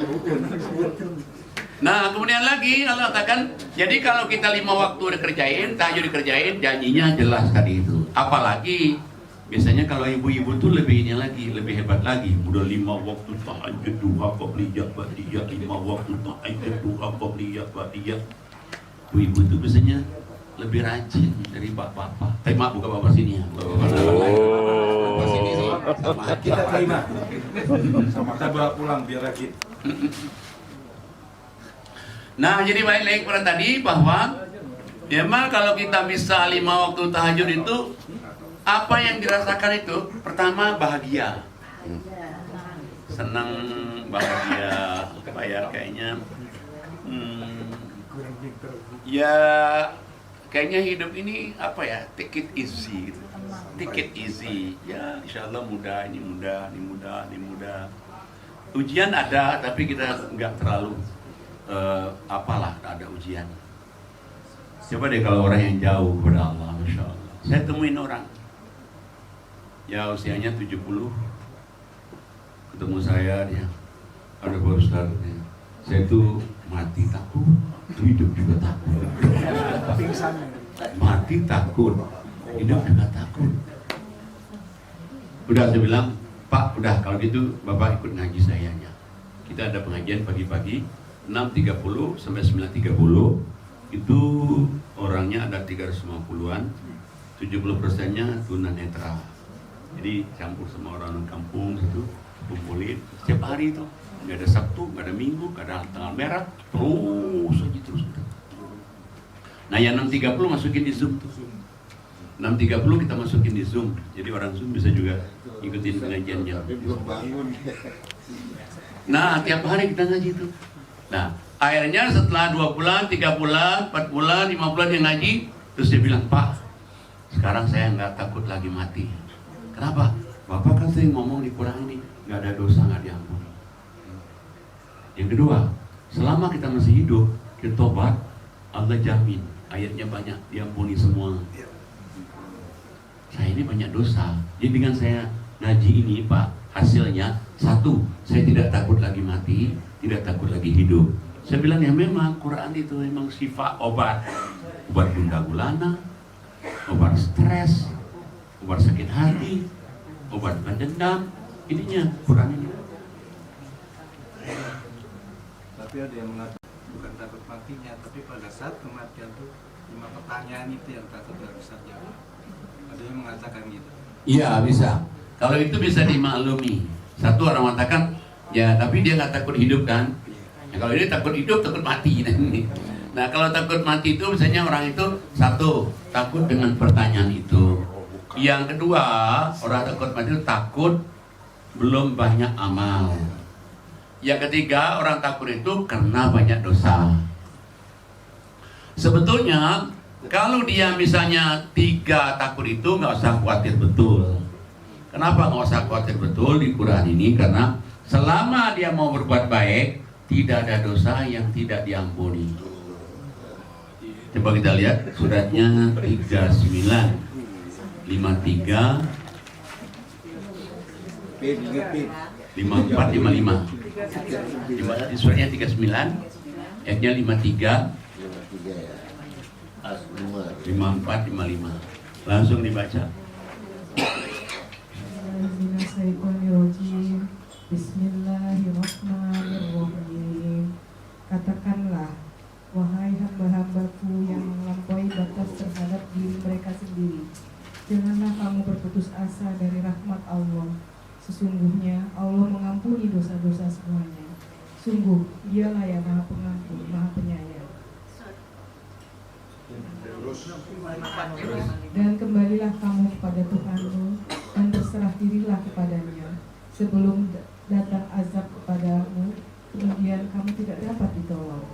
Nah, kemudian lagi Allah katakan, jadi kalau kita 5 waktu dikerjain, tahajud dikerjain, janjinya jelas tadi itu. Apalagi biasanya kalau ibu-ibu tuh lebih ini lagi, lebih hebat lagi. Udah 5 waktu tahajud, 2 qabliyah, ba'diyah, 5 waktu tahajud, 2 qabliyah, ba'diyah. Ibu-ibu tuh biasanya lebih rajin dari bapak-bapak. Maaf, bukan bapak sini ya. Bapak sini sih. Kita terima. Sama kita bawa pulang biar rajin. Nah, jadi balik lagi kepada tadi bahwa memang kalau kita bisa 5 waktu tahajud itu, apa yang dirasakan itu? Pertama bahagia, senang, bahagia, apa ya kayaknya, ya kayaknya hidup ini apa ya, take it easy, gitu. Take it easy, ya insya Allah mudah, ini mudah, ini mudah, ini mudah. Ujian ada, tapi kita nggak terlalu apalah ada ujian. Coba deh kalau orang yang jauh kepada Allah, Masya Allah. Saya temuin orang ya usianya 70, ketemu saya, dia ada Pak Ustaz, saya tuh mati takut, hidup juga takut. Mati takut, hidup juga takut. Udah saya bilang, Pak, udah kalau gitu Bapak ikut ngaji saya aja. Kita ada pengajian pagi-pagi 6.30 sampai 9.30, itu orangnya ada 350-an, 70%-nya tunanetra. Jadi campur sama orang kampung gitu, kumpulin setiap hari itu. Nggak ada Sabtu, nggak ada Minggu, nggak ada tanggal merah, terus aja terus. Nah yang 6.30 masukin di Zoom tuh. 6.30 kita masukin di Zoom, jadi orang Zoom bisa juga ikutin pengajiannya. Nah tiap hari kita ngaji itu. Nah, akhirnya setelah 2 bulan, 3 bulan, 4 bulan, 5 bulan yang ngaji, terus dia bilang, Pak, sekarang saya nggak takut lagi mati. Kenapa? Bapak kan sering ngomong di Quran ini, nggak ada dosa, nggak diampuni. Yang kedua, selama kita masih hidup, kita tobat, Allah jamin, ayatnya banyak, diampuni semua. Saya ini banyak dosa, jadi dengan saya ngaji ini, Pak, hasilnya, 1, saya tidak takut lagi mati, tidak takut lagi hidup. Saya bilang ya memang Quran itu memang sifat obat gundah gulana, obat stres, obat sakit hati, obat dendam. Ininya Quran ini. Tapi ada yang mengatakan bukan takut matinya, tapi pada saat kematian itu 5 pertanyaan itu yang takut nggak bisa jawab. Ada yang mengatakan gitu. Iya bisa. Kalau itu bisa dimaklumi. Satu orang mengatakan ya, tapi dia nggak takut hidup kan? Nah, kalau dia takut hidup, takut mati. Nah, kalau takut mati itu misalnya orang itu 1, takut dengan pertanyaan itu. Yang kedua, orang takut mati itu takut belum banyak amal. Yang ketiga, orang takut itu karena banyak dosa. Sebetulnya, kalau dia misalnya 3 takut itu nggak usah khawatir betul. Kenapa nggak usah khawatir betul di Quran ini? Karena selama dia mau berbuat baik, tidak ada dosa yang tidak diampuni. Coba kita lihat suratnya 39, 53, 54, 55. Suratnya 39, ayatnya 53, 54, 55. Langsung dibaca. Bismillahirrahmanirrahim. Katakanlah, wahai hamba-hambaku yang melampaui batas terhadap diri mereka sendiri, janganlah kamu berputus asa dari rahmat Allah. Sesungguhnya Allah mengampuni dosa-dosa semuanya. Sungguh, Dialah yang Maha Pengampun, Maha Penyayang. Dan kembalilah kamu kepada Tuhanmu dan berserah dirilah kepadanya sebelum datang azab kepadamu, kemudian kamu tidak dapat ditolong.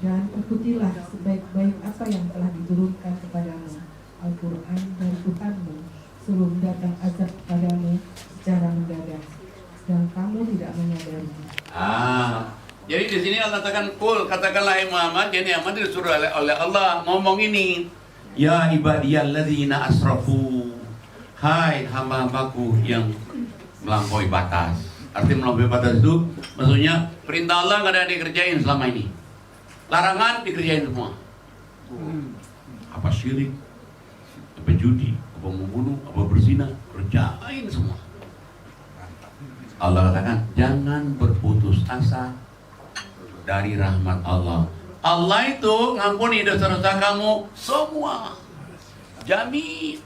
Dan ikutilah sebaik-baik apa yang telah diturunkan kepadamu, Al-Quran dari Tuhanmu, sebelum datang azab kepadamu secara mendadak, dan kamu tidak menyadari. Jadi di sini Allah katakan, "Qul," katakanlah hai Muhammad, jadi Muhammad disuruh oleh Allah ngomong ini, "Ya ibadiyalladzina asrafu," hai hamba-hambaku yang melampaui batas. Arti melampaui batas itu maksudnya perintah Allah nggak ada dikerjain selama ini, larangan dikerjain semua. Apa syirik, apa judi, apa membunuh, apa berzina, kerjain semua. Allah katakan jangan berputus asa dari rahmat Allah. Allah itu ngampuni dosa-dosa kamu semua. Jami,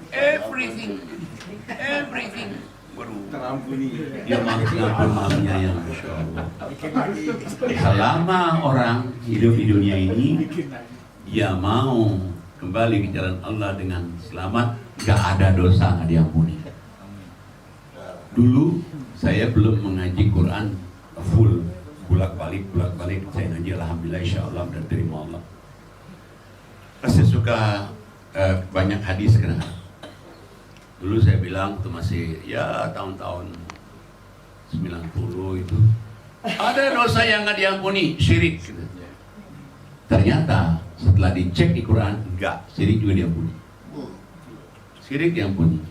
everything. Terampuni. Dia maafnya yang Masya Allah. Selama orang hidup di dunia ini, dia mau kembali ke jalan Allah dengan selamat, gak ada dosa nggak diampuni. Dulu saya belum mengaji Quran full, bolak-balik, saya ngaji alhamdulillah insyaallah dan terima Allah. Saya suka banyak hadis karena dulu saya bilang itu masih ya tahun-tahun 90 itu ada dosa yang nggak diampuni, syirik gitu. Ternyata setelah dicek di Quran enggak, syirik juga diampuni. Syirik diampuni.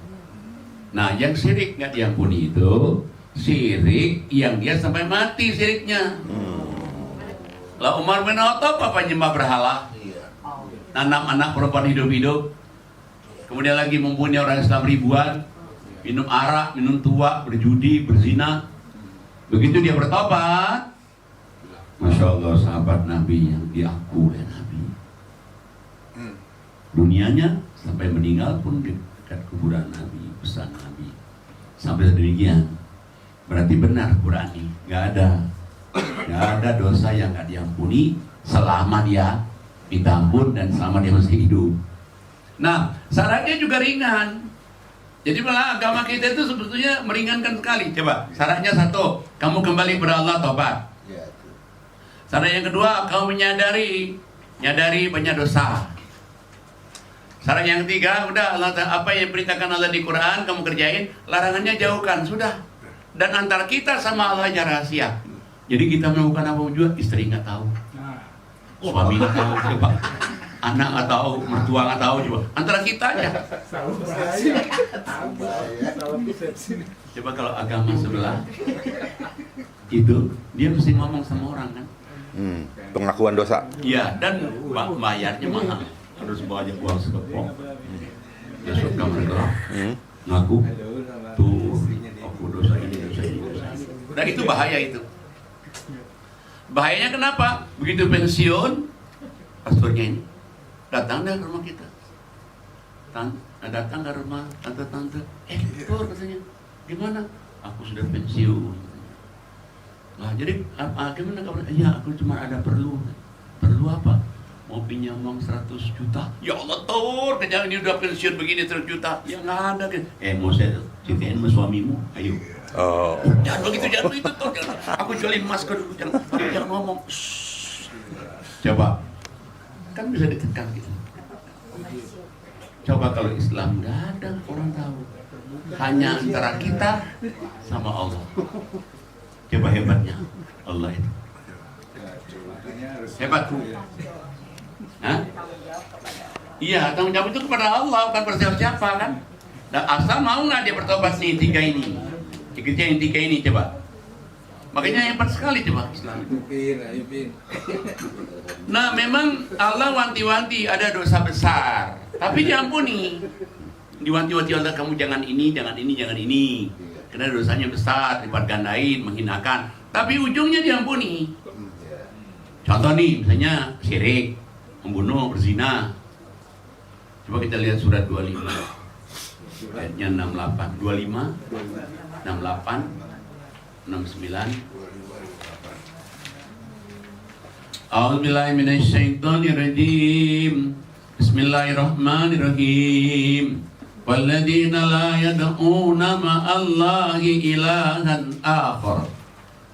Nah, yang syirik nggak diampuni itu syirik yang dia sampai mati syiriknya. Lah Umar bin Khattab apa nyembah berhala? Nanam anak perempuan hidup-hidup. Kemudian lagi membunuh orang Islam ribuan, minum arak, minum tua, berjudi, berzina. Begitu dia bertobat, Masya Allah sahabat Nabi yang diaku oleh Nabi. Dunianya sampai meninggal pun di dekat kuburan Nabi, pesan Nabi. Sampai demikian, berarti benar Quran ini, nggak ada dosa yang nggak diampuni selama dia ditampun dan selama dia masih hidup. Nah, syaratnya juga ringan. Jadi malah agama kita itu sebetulnya meringankan sekali. Coba, syaratnya satu, kamu kembali kepada Allah, tobat. Syarat yang kedua, kamu menyadari banyak dosa. Syarat yang ketiga, udah Allah, apa yang diperintahkan Allah di Quran kamu kerjain, larangannya jauhkan, sudah. Dan antara kita sama Allah aja rahasia. Jadi kita melakukan apa juga, istri nggak tahu, suami nggak tahu, coba. Anak nggak tahu, mertua nggak tahu, coba. Antara kita aja. Coba kalau agama sebelah itu dia mesti ngomong sama orang kan. Pengakuan dosa. Iya, dan bayarnya mahal. Harus bawa aja uang sekepong. Ya suka mereka ngaku tuh aku dosa ini. Dan itu bahaya itu. Bahayanya kenapa? Begitu pensiun, pastornya ini datang ke rumah kita. Datang ke rumah tante-tante. Pastor katanya, gimana? Aku sudah pensiun. Nah, jadi gimana kabar? Ya, aku cuma ada perlu. Perlu apa? Mau pinjam uang 100 juta. Ya Allah, Tur, jangan ini udah pensiun begini 100 juta. Ya nggak ada kan. Mau saya ceritain sama suamimu. Ayo. Oh. Jangan begitu, Tur. Aku jualin masker dulu. Jangan ngomong. Coba. Kan bisa ditekan gitu. Coba kalau Islam nggak ada orang tahu. Hanya antara kita sama Allah. Coba hebatnya Allah itu. Hebat. Hah? Iya, tanggung jawab itu kepada Allah, bukan pada siapa kan. Dan asal mau nggak dia bertobat nih 3 ini. Dikerjain 3 ini coba. Makanya hebat sekali coba Islam. Nah, memang Allah wanti-wanti ada dosa besar, tapi diampuni. diwanti-wanti Allah, kamu jangan ini, jangan ini, jangan ini. Karena dosanya besar, lipat gandain, menghinakan. Tapi ujungnya diampuni. Contoh nih, misalnya syirik, membunuh, berzina. Coba kita lihat surat 25 ayatnya 68, 25, 68, 69. A'udzubillahi minasyaitonirrajim. Bismillahirrahmanirrahim. Walladzina la yad'una ma'allahi ilahan akhar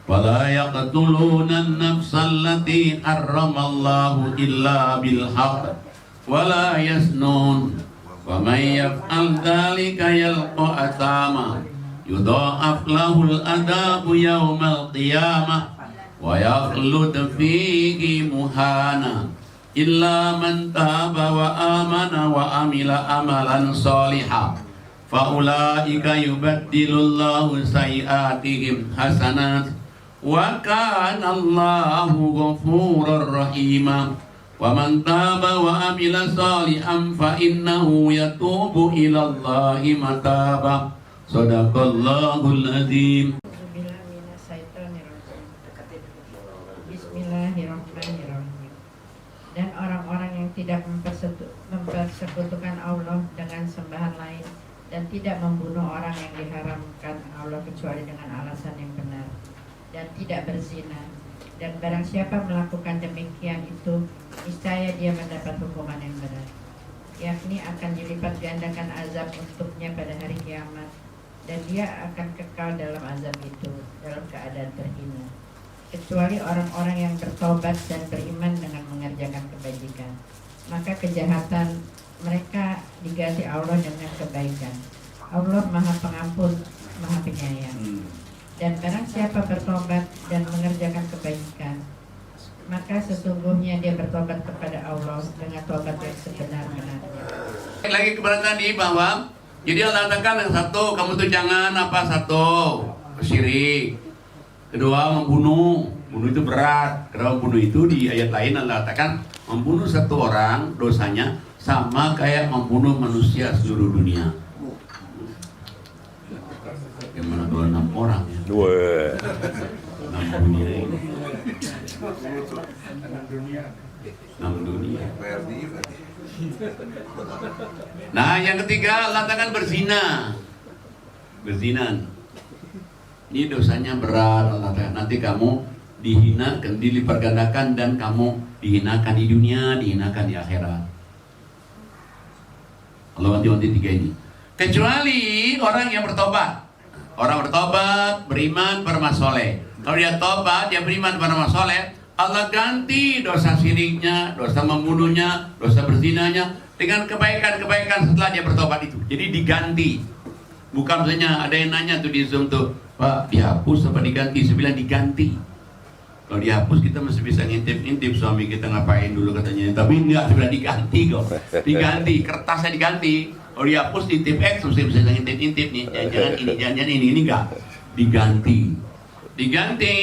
wa la yaqtuluna an-nafsa allati harramallahu illa bil haqq wa la yasnun wa may yaf'al dzalika yalqa athama yudha'af lahul adabu yaumal qiyamah wa yakhlud fihi muhana illa man taba wa amana wa amila amalan sholiha fa ulaika yubaddilullahu sayiatihim hasanat wa kana Allahu ghafurur rahima wa man taba wa amila sholihan fa innahu yatubu ila Allahi mataba. Sadaqallahul azim. Bismillahirrahmanirrahim. Dan orang-orang yang tidak mempersekutukan Allah dengan sembahan lain dan tidak membunuh orang yang diharamkan Allah kecuali dengan alasan yang benar dan tidak berzina, dan barang siapa melakukan demikian itu niscaya dia mendapat hukuman yang berat, yakni akan dilipat gandakan azab untuknya pada hari kiamat, dan dia akan kekal dalam azab itu dalam keadaan terhina, kecuali orang-orang yang bertobat dan beriman dengan mengerjakan kebajikan. Maka kejahatan mereka diganti Allah dengan kebaikan. Allah Maha Pengampun, Maha Penyayang. Dan barang siapa bertobat dan mengerjakan kebaikan, maka sesungguhnya dia bertobat kepada Allah dengan tobat yang sebenar-benarnya. Lagi kepada tadi bahwa jadi Allah katakan yang satu, kamu tuh jangan apa satu syirik. Kedua, membunuh. Bunuh itu berat. Karena membunuh itu di ayat lain Allah katakan membunuh satu orang dosanya sama kayak membunuh manusia seluruh dunia. Gimana kalau 6 orang ya? 6 dunia ini. 6 dunia. Nah, yang ketiga Allah katakan berzina. Berzinan. Ini dosanya berat, Allah katakan. Nanti kamu dihinakan, dilipat gandakan, dan kamu dihinakan di dunia, dihinakan di akhirat. Allah wanti-wanti 3 ini. Kecuali orang yang bertobat. Orang bertobat, beriman, beramal soleh. Kalau dia tobat, dia beriman, beramal soleh, Allah ganti dosa syiriknya, dosa membunuhnya, dosa berzinanya dengan kebaikan-kebaikan setelah dia bertobat itu. Jadi diganti. Bukan misalnya ada yang nanya tuh di Zoom tuh, Pak, dihapus apa diganti? Saya bilang diganti. Kalau dihapus kita masih bisa ngintip-ngintip suami kita ngapain dulu katanya. Tapi enggak, sudah diganti kok. Diganti, kertasnya diganti. Kalau dihapus di tip X mesti bisa ngintip-ngintip nih. Jangan-jangan ini enggak. Diganti. Diganti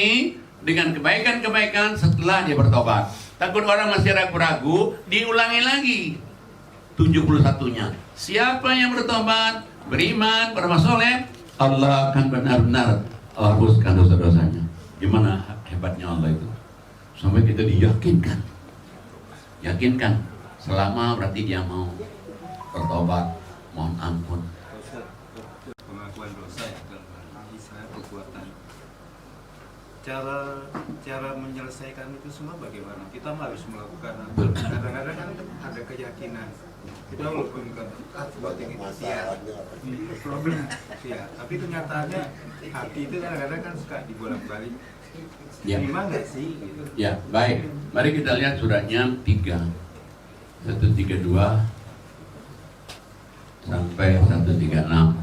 dengan kebaikan-kebaikan setelah dia bertobat. Takut orang masih ragu-ragu, diulangi lagi 71-nya. Siapa yang bertobat, beriman, beramal soleh, Allah akan benar-benar hapuskan dosa-dosanya. Gimana hebatnya Allah itu? Sampai kita diyakinkan. Yakinkan. Selama berarti dia mau bertobat, mohon ampun. Pengakuan dosa ya, misalnya perbuatan. Cara menyelesaikan itu semua bagaimana? Kita harus melakukan apa? Kadang-kadang kan ada keyakinan. Kita walaupun buat ini problem, ya. Tapi kenyataannya hati itu kadang-kadang kan suka dibolak-balik. Ya. Gimana sih? Gitu. Ya, baik. Mari kita lihat suratnya 3, 132 sampai 136.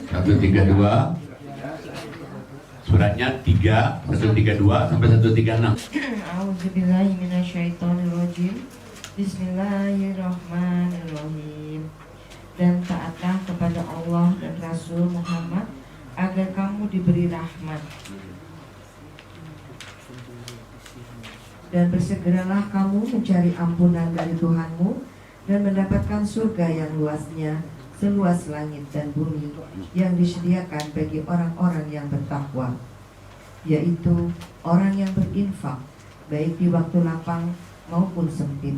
132. Suratnya 3, 132 sampai 136. A'udzubillahi minasyaitonirrajim. Bismillahirrahmanirrahim. Dan taatlah kepada Allah dan Rasul Muhammad agar kamu diberi rahmat. Dan bersegeralah kamu mencari ampunan dari Tuhanmu dan mendapatkan surga yang luasnya seluas langit dan bumi yang disediakan bagi orang-orang yang bertakwa, yaitu orang yang berinfak baik di waktu lapang maupun sempit,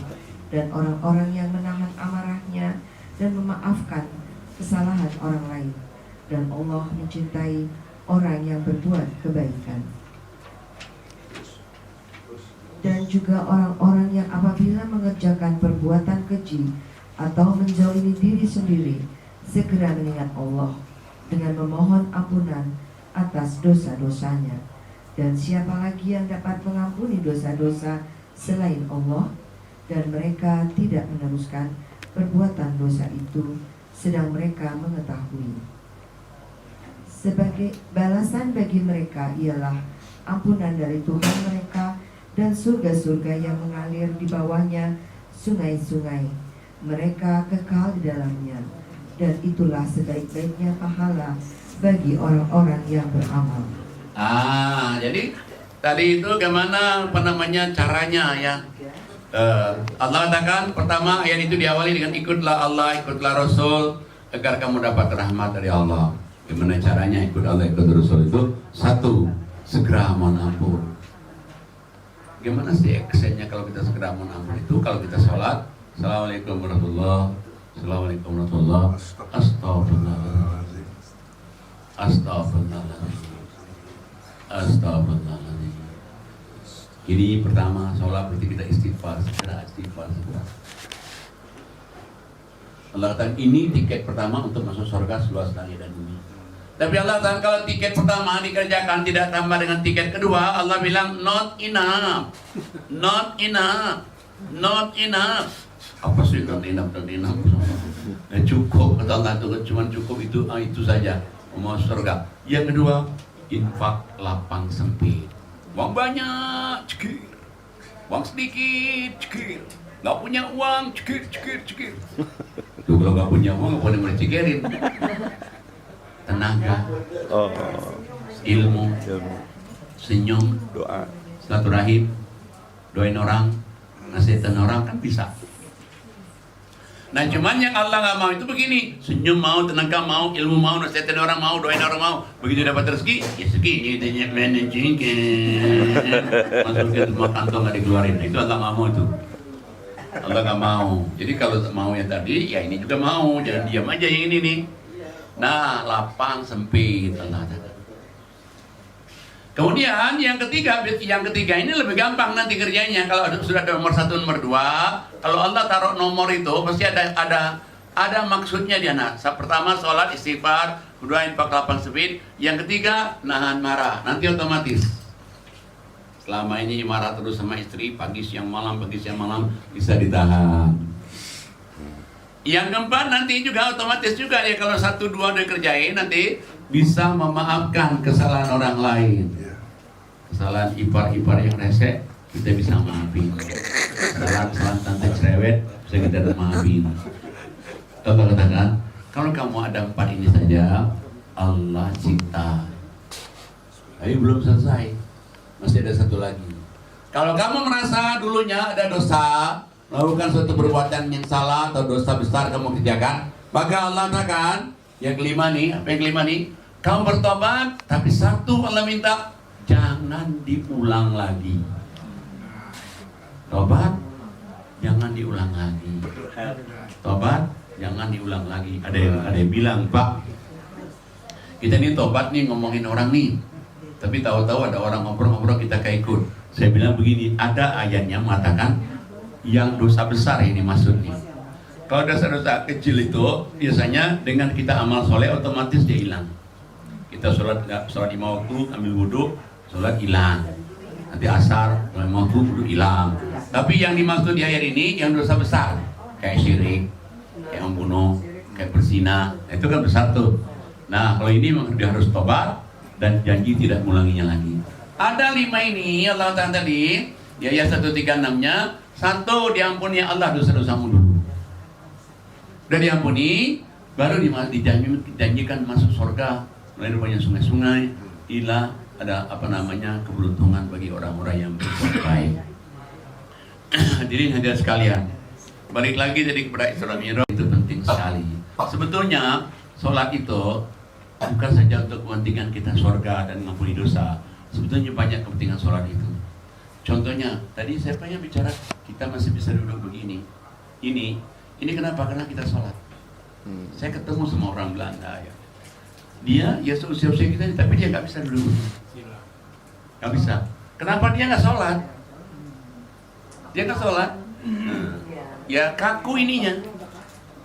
dan orang-orang yang menahan amarahnya dan memaafkan kesalahan orang lain, dan Allah mencintai orang yang berbuat kebaikan. Dan juga orang-orang yang apabila mengerjakan perbuatan keji atau menzalimi diri sendiri, segera mengingat Allah dengan memohon ampunan atas dosa-dosanya. Dan siapa lagi yang dapat mengampuni dosa-dosa selain Allah? Dan mereka tidak meneruskan perbuatan dosa itu, sedang mereka mengetahui. Sebagai balasan bagi mereka ialah ampunan dari Tuhan mereka dan surga-surga yang mengalir di bawahnya sungai-sungai. Mereka kekal di dalamnya, dan itulah sebaik-baiknya pahala bagi orang-orang yang beramal. Jadi tadi itu gimana caranya ya? Allah katakan pertama ayat itu diawali dengan ikutlah Allah, ikutlah Rasul agar kamu dapat rahmat dari Allah. Gimana caranya ikut Allah, ikut Rasul itu? Satu, segera mohon ampun. Gimana sih actionnya kalau kita segera mohon ampun itu? Kalau kita sholat, Assalamualaikum warahmatullahi wabarakatuh, Assalamualaikum warahmatullahi wabarakatuh, Astagfirullahaladzim, Astagfirullahaladzim, Astagfirullahaladzim. Ini pertama sholat berarti kita istighfar, segera istighfar, segera. Allah katakan ini tiket pertama untuk masuk surga seluas langit dan bumi. Tapi Allah katakan kalau tiket pertama dikerjakan tidak tambah dengan tiket kedua, Allah bilang not enough, not enough, not enough. Apa sih not enough, not enough? Cukup kata Allah itu cuma cukup itu saja mau surga. Yang kedua infak lapang sempit. Uang banyak, cekir. Uang sedikit, cekir. Gak punya uang, cekir. Tuh kalau gak punya uang, gak boleh merecekirin. Tenaga, ilmu, senyum, doa, silaturahim, doain orang, nasihatin orang kan bisa. Nah cuman yang Allah nggak mau itu begini, senyum mau, tenaga mau, ilmu mau, nasihatin orang mau, doain orang mau. Begitu dapat rezeki, ya segini dia managing, masukin semua kantong nggak dikeluarin. Nah, itu Allah nggak mau itu. Allah nggak mau. Jadi kalau mau yang tadi, ya ini juga mau. Jangan diam aja yang ini nih. Nah, lapang sempit Allah katakan. Kemudian yang ketiga ini lebih gampang nanti kerjanya. Kalau sudah ada nomor 1, nomor 2, kalau Allah taruh nomor itu pasti ada maksudnya dia. Nah, pertama sholat istighfar, kedua infak lapang sempit, yang ketiga nahan marah. Nanti otomatis. Selama ini marah terus sama istri, pagi siang malam bisa ditahan. Yang keempat nanti juga otomatis juga ya kalau 1, 2 udah kerjain nanti bisa memaafkan kesalahan orang lain. Kesalahan ipar-ipar yang rese kita bisa maafin. Kesalahan tante cerewet bisa kita maafin. Allah katakan kalau kamu ada 4 ini saja Allah cinta. Tapi belum selesai, masih ada 1 lagi. Kalau kamu merasa dulunya ada dosa, melakukan suatu perbuatan yang salah atau dosa besar kamu kerjakan, maka Allah katakan yang kelima nih, apa yang kelima nih? Kamu bertobat, tapi satu Allah minta, jangan diulang lagi. Tobat, jangan diulang lagi. Tobat, jangan diulang lagi. Ada yang bilang, Pak, kita ini tobat nih ngomongin orang nih, tapi tahu-tahu ada orang ngobrol-ngobrol kita kayak ikut. Saya bilang begini, ada ayatnya mengatakan yang dosa besar ini maksudnya. Kalau dosa-dosa kecil itu biasanya dengan kita amal soleh otomatis dia hilang. Kita sholat 5 waktu ambil wudhu, sholat hilang. Nanti asar 5 waktu wudhu hilang. Tapi yang dimaksud di ayat ini yang dosa besar, kayak syirik, kayak membunuh, kayak berzina, itu kan besar tuh. Nah kalau ini memang dia harus tobat dan janji tidak mengulanginya lagi. Ada 5 ini Allah Ta'ala tadi di ayat 136-nya. 1, diampuni Allah dosa-dosamu dulu. Udah diampuni, baru dijanjikan masuk surga melalui rupanya sungai-sungai. Ila ada keberuntungan bagi orang-orang yang berbuat baik. Hadirin hadirat sekalian, balik lagi tadi kepada Isra Mi'raj, itu penting sekali. Sebetulnya sholat itu bukan saja untuk kepentingan kita surga dan mengampuni dosa. Sebetulnya banyak kepentingan sholat itu. Contohnya, tadi saya pengen bicara, kita masih bisa duduk begini. Ini kenapa? Karena kita sholat. Saya ketemu sama orang Belanda ya. Dia ya seusia-usia kita, tapi dia nggak bisa duduk. Nggak bisa. Kenapa dia nggak sholat? Dia nggak sholat. Ya kaku ininya,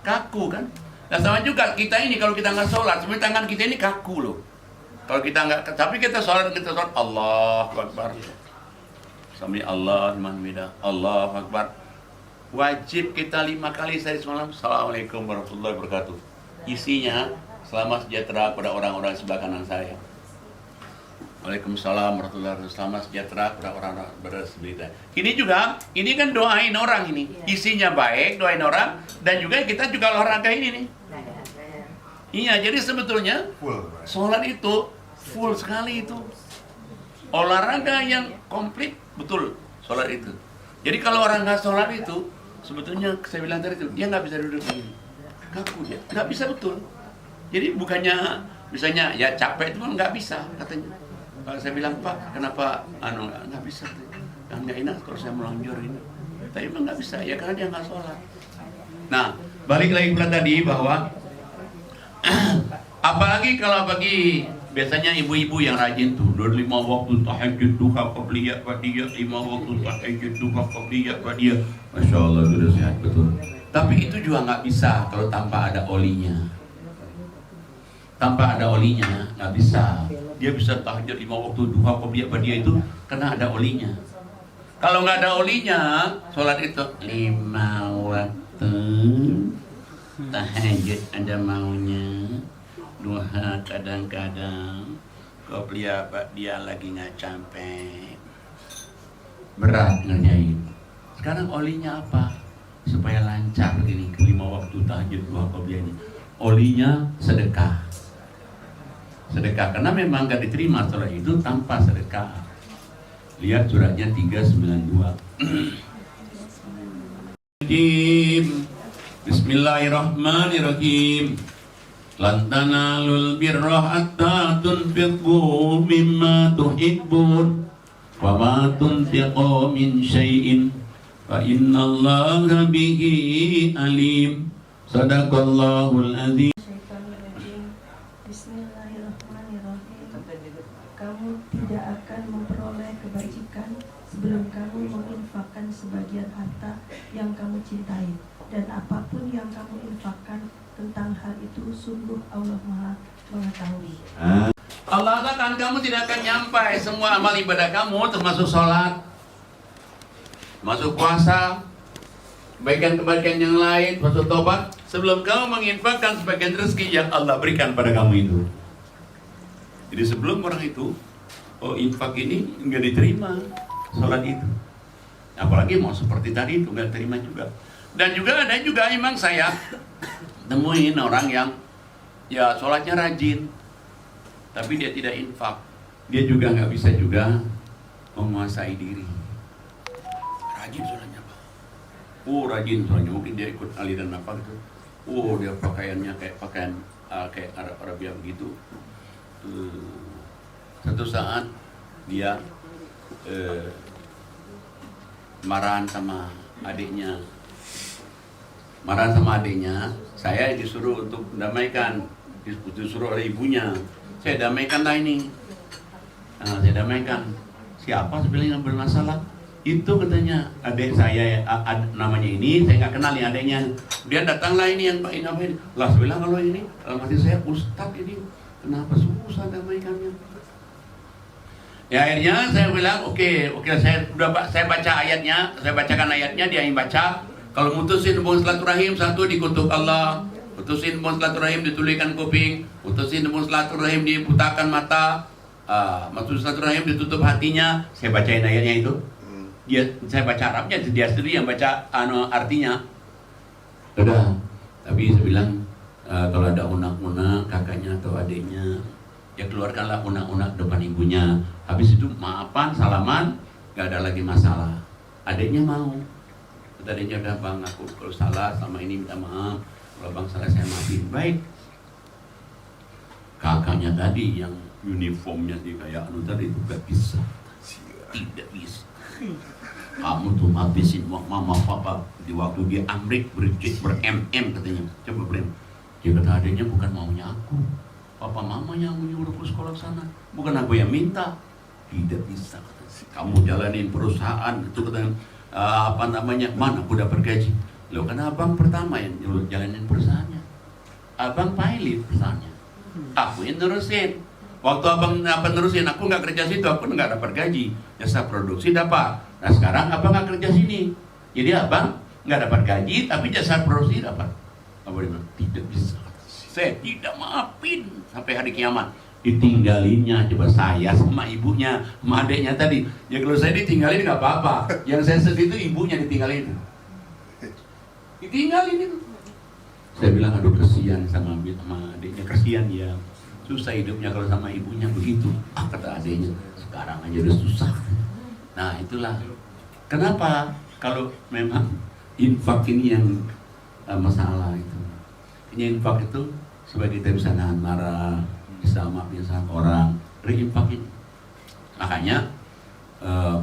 kaku kan. Nah sama juga kita ini kalau kita nggak sholat, sebenarnya tangan kita ini kaku loh. Kalau kita nggak, tapi kita sholat Allahu Akbar. Sami Allah Alhamdulillah, Allahu Akbar. Wajib kita 5 kali sehari semalam. Assalamualaikum warahmatullahi wabarakatuh. Isinya selamat sejahtera kepada orang-orang sebelah kanan saya. Waalaikumsalam warahmatullahi wabarakatuh. Selamat sejahtera kepada orang-orang bersebelah. Ini juga, ini kan doain orang ini. Isinya baik, doain orang, dan juga kita juga olahraga ini nih. Iya, jadi sebetulnya sholat itu full sekali itu. Olahraga yang komplit, betul sholat itu. Jadi kalau orang nggak sholat itu, sebetulnya saya bilang tadi itu, dia nggak bisa duduk begini. Kaku dia, nggak bisa betul. Jadi bukannya, misalnya ya capek itu kan nggak bisa katanya. Kalau saya bilang, Pak, kenapa nggak bisa? Nggak enak kalau saya melonjor ini. Tapi emang nggak bisa, ya karena dia nggak sholat. Nah, balik lagi ke tadi bahwa apalagi kalau bagi biasanya ibu-ibu yang rajin tuh 5 waktu tahajud duha qabliyah ba'diyah, 5 waktu tahajud duha qabliyah ba'diyah. Masya Allah, sudah sehat betul. Tapi itu juga nggak bisa kalau tanpa ada olinya. Tanpa ada olinya nggak bisa. Dia bisa tahajud 5 waktu duha qabliyah ba'diyah itu karena ada olinya. Kalau nggak ada olinya, sholat itu 5 waktu tahajud ada maunya, duha kadang-kadang, qabliyah ba'diyah lagi nggak capek, berat ngerjain. Sekarang olinya apa? Supaya lancar ini 5 waktu tahajud duha qabliyah ini. Olinya sedekah. Sedekah, karena memang nggak diterima sholat itu tanpa sedekah. Lihat suratnya 392. Bismillahirrahmanirrahim. Lan tanalul birra hatta tunfiqu mimma tuhibbun wa ma tunfiqu min syai'in fa innallaha bihi alim. Sadaqallahul azim. Kamu tidak akan memperoleh kebajikan sebelum kamu menginfakkan sebagian harta yang kamu cintai, dan apapun yang kamu infakkan tentang hal itu sungguh Allah Maha mengetahui. Allah katakan kamu tidak akan nyampai semua amal ibadah kamu, termasuk sholat, masuk puasa, kebaikan-kebaikan yang lain, masuk tobat, sebelum kamu menginfakkan sebagian rezeki yang Allah berikan pada kamu itu. Jadi sebelum orang itu, infak ini nggak diterima, sholat itu. Apalagi mau seperti tadi itu nggak terima juga. Dan juga ada juga emang saya temuin orang yang ya sholatnya rajin, tapi dia tidak infak. Dia juga nggak bisa juga menguasai diri. Rajin sholatnya Pak. Rajin sholatnya, mungkin dia ikut aliran apa gitu. Dia pakaiannya kayak pakaian kayak Arabia begitu. Satu saat dia marahan sama adiknya. Saya disuruh untuk mendamaikan, disuruh oleh ibunya. Saya damaikan lah ini. Saya damaikan. Siapa sebenarnya yang bermasalah? Itu katanya adik saya, namanya ini, saya nggak kenal yang adiknya. Dia datanglah ini yang Pak Inamin. Lah saya bilang kalau ini, dalam hati saya, Ustadz ini kenapa susah damaikannya? Ya akhirnya saya bilang oke, saya baca ayatnya, saya bacakan ayatnya, dia yang baca. Kalau mutusin hubungan silaturahim, satu dikutuk Allah, putusin hubungan silaturahim ditulikan kuping, putusin hubungan silaturahim dibutakan mata, putusin silaturahim ditutup hatinya. Saya bacain ayatnya itu. Saya baca Arabnya, dia sendiri yang baca artinya. Udah, tapi saya bilang kalau ada unak-unak kakaknya atau adiknya, ya keluarkanlah unak-unak depan ibunya. Habis itu maafan, salaman, gak ada lagi masalah. Adiknya mau. Tadinya udah bang, aku kalau salah sama ini minta maaf, kalau bang salah saya maafin. Baik. Kakaknya tadi yang uniformnya sih kayak anu tadi itu gak bisa, tidak bisa. Kamu tuh habisin mama papa di waktu dia amrik ber-MM katanya. Coba beri. Dia kata adanya bukan maunya aku, papa mamanya yang menyuruh ke sekolah sana, bukan aku yang minta. Tidak bisa. Kamu jalanin perusahaan itu katanya apa namanya, mana aku dapat gaji. Loh karena abang pertama yang jalanin perusahaannya, abang pilot perusahaannya, aku yang terusin. Waktu abang nerusin, aku nggak kerja situ, aku nggak dapat gaji. Jasa produksi dapat. Nah sekarang abang nggak kerja sini, jadi abang nggak dapat gaji, tapi jasa produksi dapat. Abang bilang tidak bisa. Saya tidak maafin sampai hari kiamat. Ditinggalinnya coba saya sama ibunya, sama adeknya tadi. Ya kalau saya ditinggalin nggak apa-apa. Yang saya sedih itu ibunya ditinggalin. Ditinggalin itu. Saya bilang aduh kesian sama adeknya, kesian ya. Susah hidupnya kalau sama ibunya begitu. Kata adeknya, sekarang aja udah susah. Nah itulah kenapa kalau memang infak ini yang masalah itu. Ini infak itu supaya kita bisa nahan marah, bisa maafin orang, berinfak ini. Makanya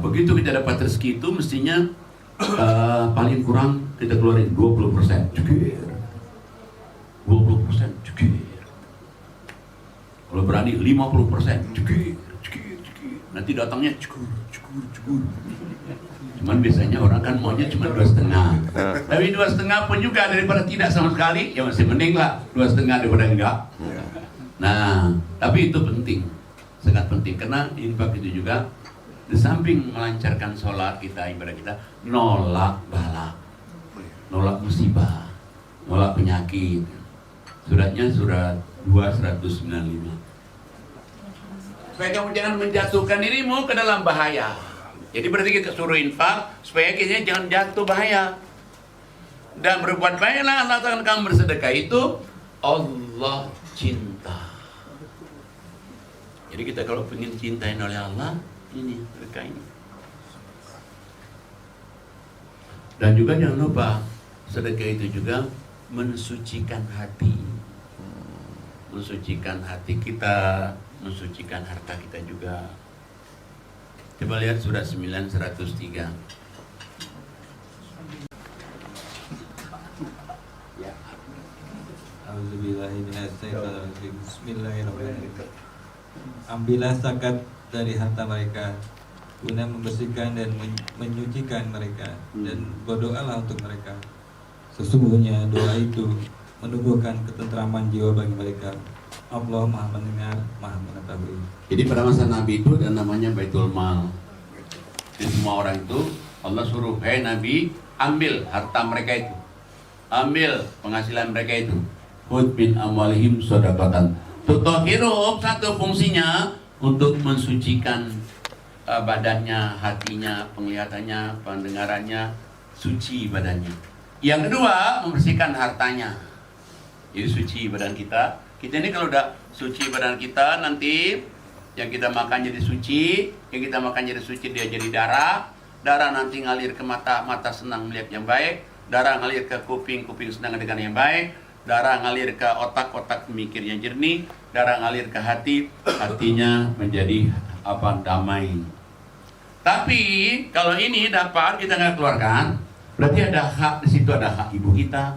begitu kita dapat rezeki itu mestinya paling kurang kita keluarin 20%. Jukir. 20% jukir. Kalau berani 50%, jukir. Nanti datangnya cukur. Cuman biasanya orang kan maunya cuma 2,5. Tapi 2,5 pun juga daripada tidak sama sekali, ya masih mending lah 2,5 daripada enggak. Nah, tapi itu penting, sangat penting karena infak itu juga di samping melancarkan sholat kita, ibadah kita, nolak bala, nolak musibah, nolak penyakit. Suratnya surat 295. Supaya kamu jangan menjatuhkan dirimu ke dalam bahaya. Jadi berarti kita suruh infak supaya kita jangan jatuh bahaya. Dan berbuat baiklah, Allah akan kamu bersedekah itu Allah cinta. Jadi kita kalau ingin cintain oleh Allah, ini sedekah ini. Dan juga jangan lupa sedekah itu juga mensucikan hati. Mensucikan hati kita, mensucikan harta kita juga. Coba lihat surat 9 103. Ya. Bismillahirrahmanirrahim. Ambillah zakat dari harta mereka guna membersihkan dan menyucikan mereka, dan berdoalah untuk mereka. Sesungguhnya doa itu menumbuhkan ketentraman jiwa bagi mereka. Allah Maha mendengar, Maha mengetahui. Jadi pada masa Nabi itu ada namanya Baitul Mal. Jadi semua orang itu Allah suruh, "Hei Nabi, ambil harta mereka itu. Ambil penghasilan mereka itu. Khudh min amwalihim shadaqatan." Tutahhiruhum, satu fungsinya untuk mensucikan badannya, hatinya, penglihatannya, pendengarannya, suci badannya. Yang kedua, membersihkan hartanya. Jadi suci badan kita. Kita ini kalau udah suci badan kita, nanti yang kita makan jadi suci, yang kita makan jadi suci dia jadi darah. Darah nanti ngalir ke mata, mata senang melihat yang baik. Darah ngalir ke kuping, kuping senang dengan yang baik. Darah ngalir ke otak, otak mikir yang jernih. Darah ngalir ke hati, hatinya menjadi damai. Tapi kalau ini dapat kita nggak keluarkan, berarti ada hak di situ, ada hak ibu kita,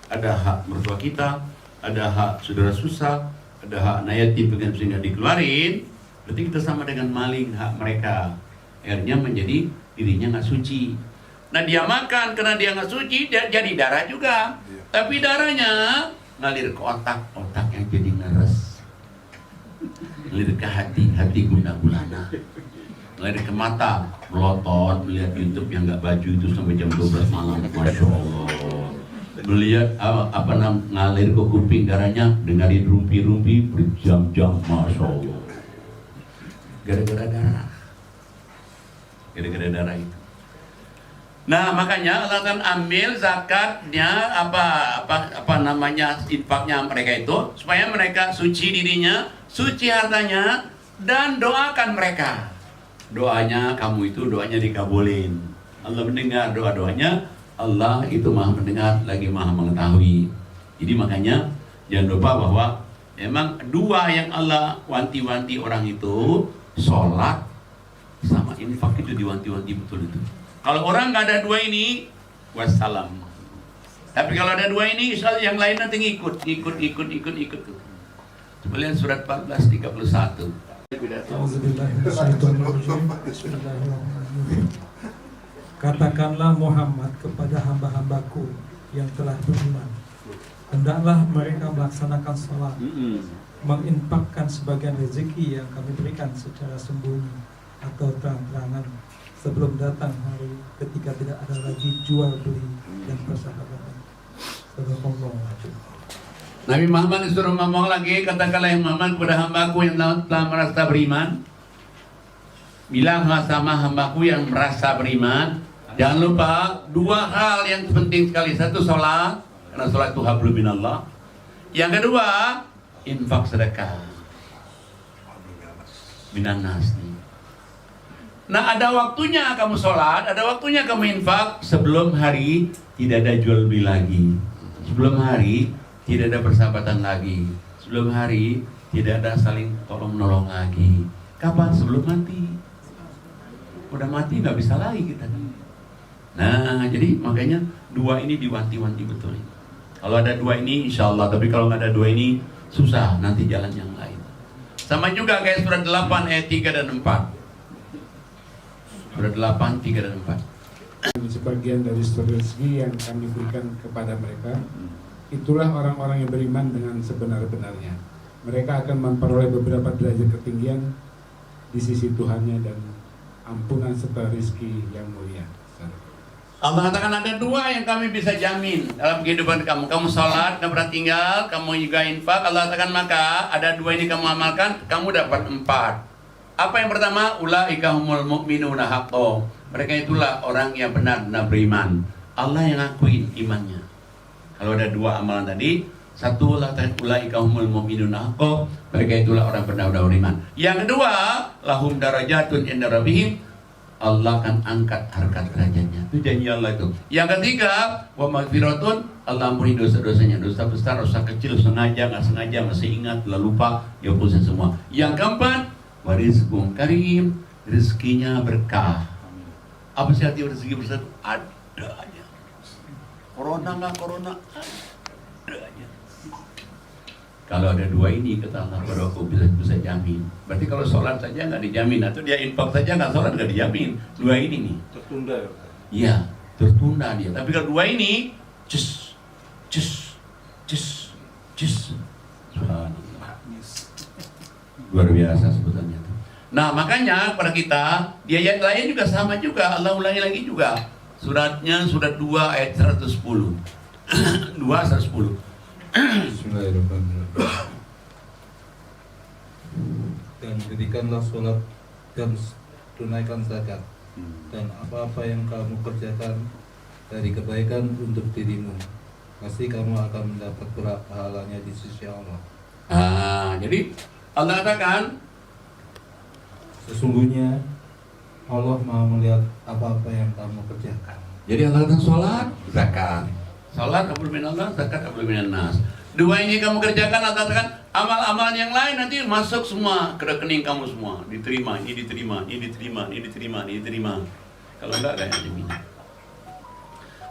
ada hak mertua kita, ada hak saudara susah, ada hak anak yatim sehingga dikeluarin. Berarti kita sama dengan maling hak mereka. Akhirnya menjadi dirinya nggak suci. Nah dia makan karena dia nggak suci, dia jadi darah juga. Tapi darahnya ngalir ke otak, otak yang jadi ngeres. Ngalir ke hati, hati guna-gulana. Ngalir ke mata, melotot, melihat YouTube yang nggak baju itu sampai jam 12 malam. Masya Allah. Melihat ngalir ke kuping darahnya, dengarin rumpi-rumpi berjam-jam. Masya Allah. Gara-gara darah. Gara-gara darah itu. Nah makanya Allah akan ambil zakatnya infaknya mereka itu supaya mereka suci dirinya, suci hartanya, dan doakan mereka. Doanya kamu itu doanya dikabulin. Allah mendengar doa-doanya Allah itu maha mendengar lagi maha mengetahui. Jadi makanya jangan lupa bahwa memang dua yang Allah wanti-wanti orang itu, sholat sama infak, itu diwanti-wanti betul itu. Kalau orang nggak ada dua ini, wassalam. Tapi kalau ada dua ini, insya Allah yang lain nanti ngikut. Coba lihat surat 14:31. Katakanlah Muhammad kepada hamba-hambaku yang telah beriman, hendaklah mereka melaksanakan sholat, menginfakkan sebagian rezeki yang kami berikan secara sembunyi atau terang-terangan sebelum datang hari ketika tidak ada lagi jual beli dan persahabatan. Nabi Muhammad disuruh ngomong lagi, katakanlah yang Muhammad kepada hambaku yang telah merasa beriman. Bilang sama hambaku yang merasa beriman, jangan lupa dua hal yang penting sekali. Satu, sholat, karena sholat itu hablum minallah. Yang kedua, infak sedekah minanas nih. Nah, ada waktunya kamu sholat, ada waktunya kamu infak sebelum hari tidak ada jual beli lagi, sebelum hari tidak ada persahabatan lagi, sebelum hari tidak ada saling tolong menolong lagi. Kapan? Sebelum mati. Udah mati nggak bisa lagi kita. Nah, jadi makanya dua ini diwanti-wanti betul. Kalau ada dua ini insya Allah, tapi kalau nggak ada dua ini susah, nanti jalan yang lain. Sama juga kayak surat 8 ayat 3 dan 4. Surat 8, 3 dan 4. Sebagian dari rezeki yang kami berikan kepada mereka, itulah orang-orang yang beriman dengan sebenar-benarnya. Mereka akan memperoleh beberapa derajat ketinggian di sisi Tuhannya dan ampunan serta rezeki yang mulia. Allah katakan ada dua yang kami bisa jamin dalam kehidupan kamu. Kamu sholat, kamu pernah tinggal, kamu juga infak. Allah katakan maka ada dua ini kamu amalkan, kamu dapat 4. Apa yang pertama? Ulaika humul mu'minuna haqqo. Mereka itulah orang yang benar-benar beriman. Allah yang ngakuin imannya. Kalau ada dua amalan tadi, satu ulaika humul mu'minuna haqqo. Mereka itulah orang benar-benar beriman. Yang kedua, lahum darajatun inda rabbihim. Allah akan angkat harkat derajatnya. Itu janji Allah itu. Yang ketiga, wa maghfiratun, Allah ampuni dosa-dosanya, dosa besar, dosa kecil, sengaja, nggak sengaja, masih ingat, lalu lupa, ya pusing semua. Yang keempat, warizqun karim, rezekinya berkah. Apa sih arti rezeki besar? Ada aja. Corona nggak corona, ada aja. Kalau ada dua ini, kata Allah, baru aku bisa jamin. Berarti kalau sholat saja nggak dijamin, atau dia infak saja nggak sholat nggak dijamin. Dua ini nih. Tertunda ya? Iya, tertunda dia. Tapi kalau dua ini, cus. Luar biasa sebetulnya. Nah makanya pada kita, di ayat lain juga sama juga. Allah ulangi lagi juga. Suratnya surat 2 ayat 110. 2 110. Bismillahirrahmanirrahim. Dan dirikanlah sholat dan tunaikan zakat, dan apa-apa yang kamu kerjakan dari kebaikan untuk dirimu, pasti kamu akan mendapat pahalanya di sisi Allah. Jadi Allah katakan, sesungguhnya Allah Maha melihat apa-apa yang kamu kerjakan. Jadi Allah katakan sholat, zakat. Salat abdul minallah, zakat abdul minan-nas. Dua ini kamu kerjakan, Allah katakan amal-amalan yang lain nanti masuk semua ke rekening kamu semua. Diterima, ini diterima, ini diterima, ini diterima, ini diterima. Kalau enggak kayak jaminan.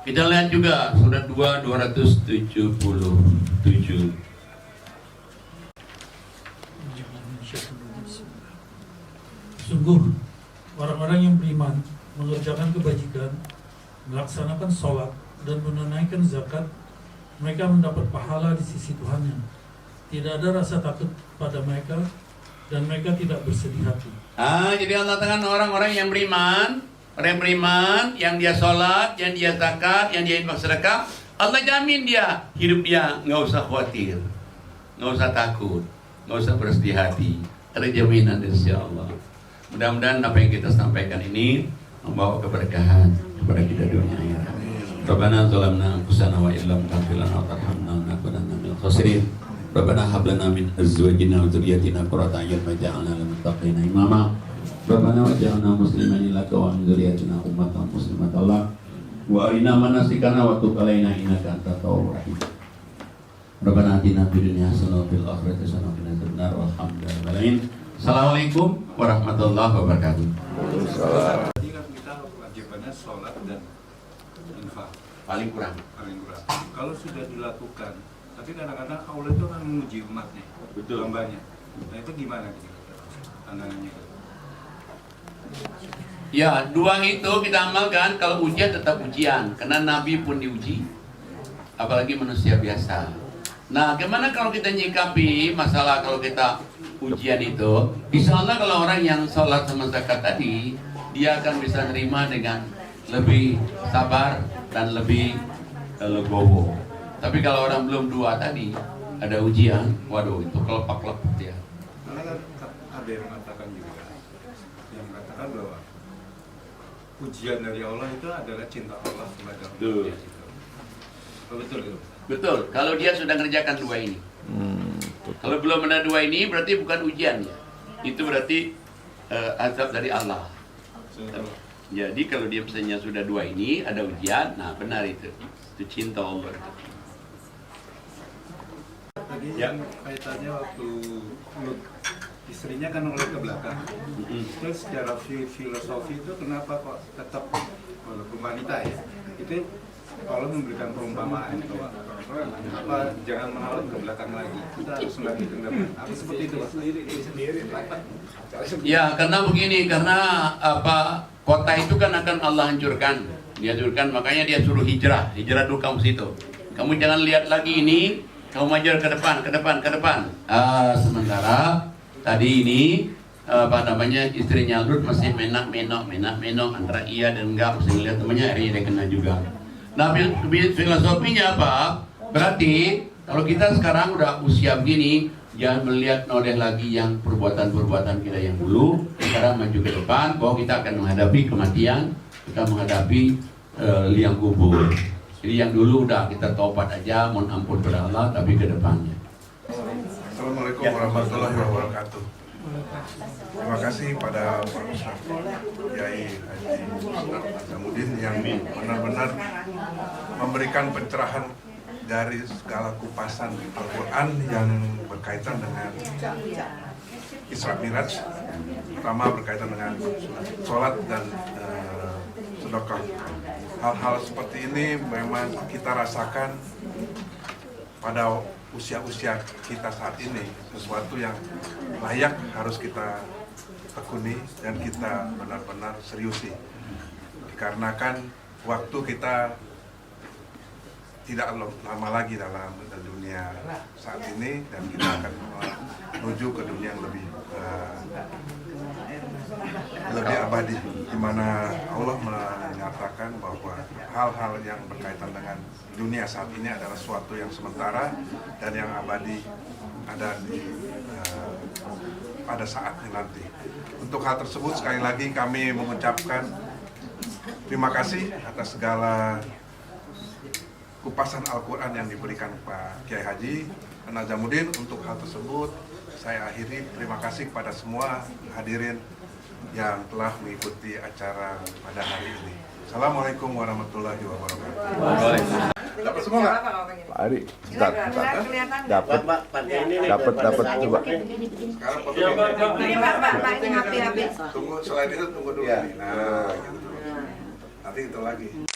Kita lihat juga surat 2 277. Sungguh orang-orang yang beriman mengerjakan kebajikan, melaksanakan sholat dan menunaikan zakat, mereka mendapat pahala di sisi Tuhannya. Tidak ada rasa takut pada mereka dan mereka tidak bersedih hati. Jadi Allah katakan orang-orang yang beriman, yang dia sholat, yang dia zakat, yang dia infak sedekah, Allah jamin dia hidup dia nggak usah khawatir, nggak usah takut, nggak usah bersedih hati. Ada jaminan dari sisi Allah. Mudah-mudahan apa yang kita sampaikan ini membawa keberkahan kepada kita dunia akhirat. Rabbana zalamna anfusana wa illam taghfir lana wa tarhamna lanakunanna minal khasirin. Rabbana hab lana min azwajina wa dhurriyyatina qurrata a'yun waj'alna lil muttaqina imama. Rabbana waj'alna muslimin laka wa min dhurriyyatina ummatan muslimatan lak wa arina manasikana wa tub alaina innaka antat tawwabur rahim. Rabbana atina fid dunya hasanah wa fil akhirati hasanah wa qina adzabannar walhamdulillahi rabbil alamin. Assalamualaikum warahmatullahi wabarakatuh. Jadi kan kita wajibannya sholat dan infak. Paling kurang. Kalau sudah dilakukan, tapi kadang-kadang Allah itu akan menguji umatnya, hambanya. Nah itu gimana pandangannya? Ya, dua itu kita amalkan. Kalau ujian tetap ujian, karena Nabi pun diuji, apalagi manusia biasa. Nah, gimana kalau kita nyikapi masalah kalau kita ujian itu? Insya Allah kalau orang yang sholat sama zakat tadi, dia akan bisa nerima dengan lebih sabar dan lebih legowo. Tapi kalau orang belum dua tadi, ada ujian, waduh itu kelepak-lepuk dia. Karena kan ada yang mengatakan juga, bahwa ujian dari Allah itu adalah cinta Allah kepada umatnya. Betul itu. Betul, kalau dia sudah ngerjakan dua ini. Kalau belum ada dua ini berarti bukan ujian ya. Itu berarti azab dari Allah. Jadi kalau dia misalnya sudah dua ini ada ujian, nah benar itu. Itu cinta Allah. Tadi yang kaitannya waktu istrinya kan oleh ke belakang. Terus secara filosofi itu kenapa kok tetap walaupun wanita ya? Itu kalau memberikan perumpamaan bahwa apa jangan menolak ke belakang lagi. Kita harus melanjutkan ke depan. Apa seperti itu, Pak? Ya, karena begini, karena apa kota itu kan akan Allah hancurkan. Dihancurkan, makanya dia suruh hijrah dulu kamu situ. Kamu jangan lihat lagi ini, kamu maju ke depan, ke depan, ke depan. Sementara tadi ini apa namanya istrinya Lut masih menok antara iya dan enggak, masih lihat temannya akhirnya dia kena juga. Nah, filosofinya apa? Berarti kalau kita sekarang udah usia begini, jangan melihat noleh lagi yang perbuatan-perbuatan kita yang dulu. Sekarang maju ke depan, bahwa kita akan menghadapi kematian, kita menghadapi liang kubur. Jadi yang dulu udah kita taubat aja, mohon ampun kepada Allah, tapi ke depannya. Assalamualaikum warahmatullahi wabarakatuh. Terima kasih pada Pak Ustaz Kiai Haji Nazamuddin yang benar-benar memberikan pencerahan dari segala kupasan Al-Quran yang berkaitan dengan Isra Miraj, pertama berkaitan dengan sholat dan sedekah. Hal-hal seperti ini memang kita rasakan pada usia-usia kita saat ini, sesuatu yang layak harus kita tekuni dan kita benar-benar seriusi, dikarenakan waktu kita tidak lama lagi dalam dunia saat ini dan kita akan menuju ke dunia yang lebih abadi, di mana Allah menyatakan bahwa hal-hal yang berkaitan dengan dunia saat ini adalah sesuatu yang sementara dan yang abadi ada di pada saatnya nanti. Untuk hal tersebut sekali lagi kami mengucapkan terima kasih atas segala kupasan Al-Quran yang diberikan Pak Kiai Haji Nazamuddin. Untuk hal tersebut saya akhiri. Terima kasih kepada semua hadirin yang telah mengikuti acara pada hari ini. Assalamualaikum warahmatullahi wabarakatuh. Dapat semua nggak? Pak Ari, dapat coba. Sekarang foto Ini Pak, ini HP. Tunggu, selain itu tunggu dulu. Nah, gitu dulu. Nanti itu lagi.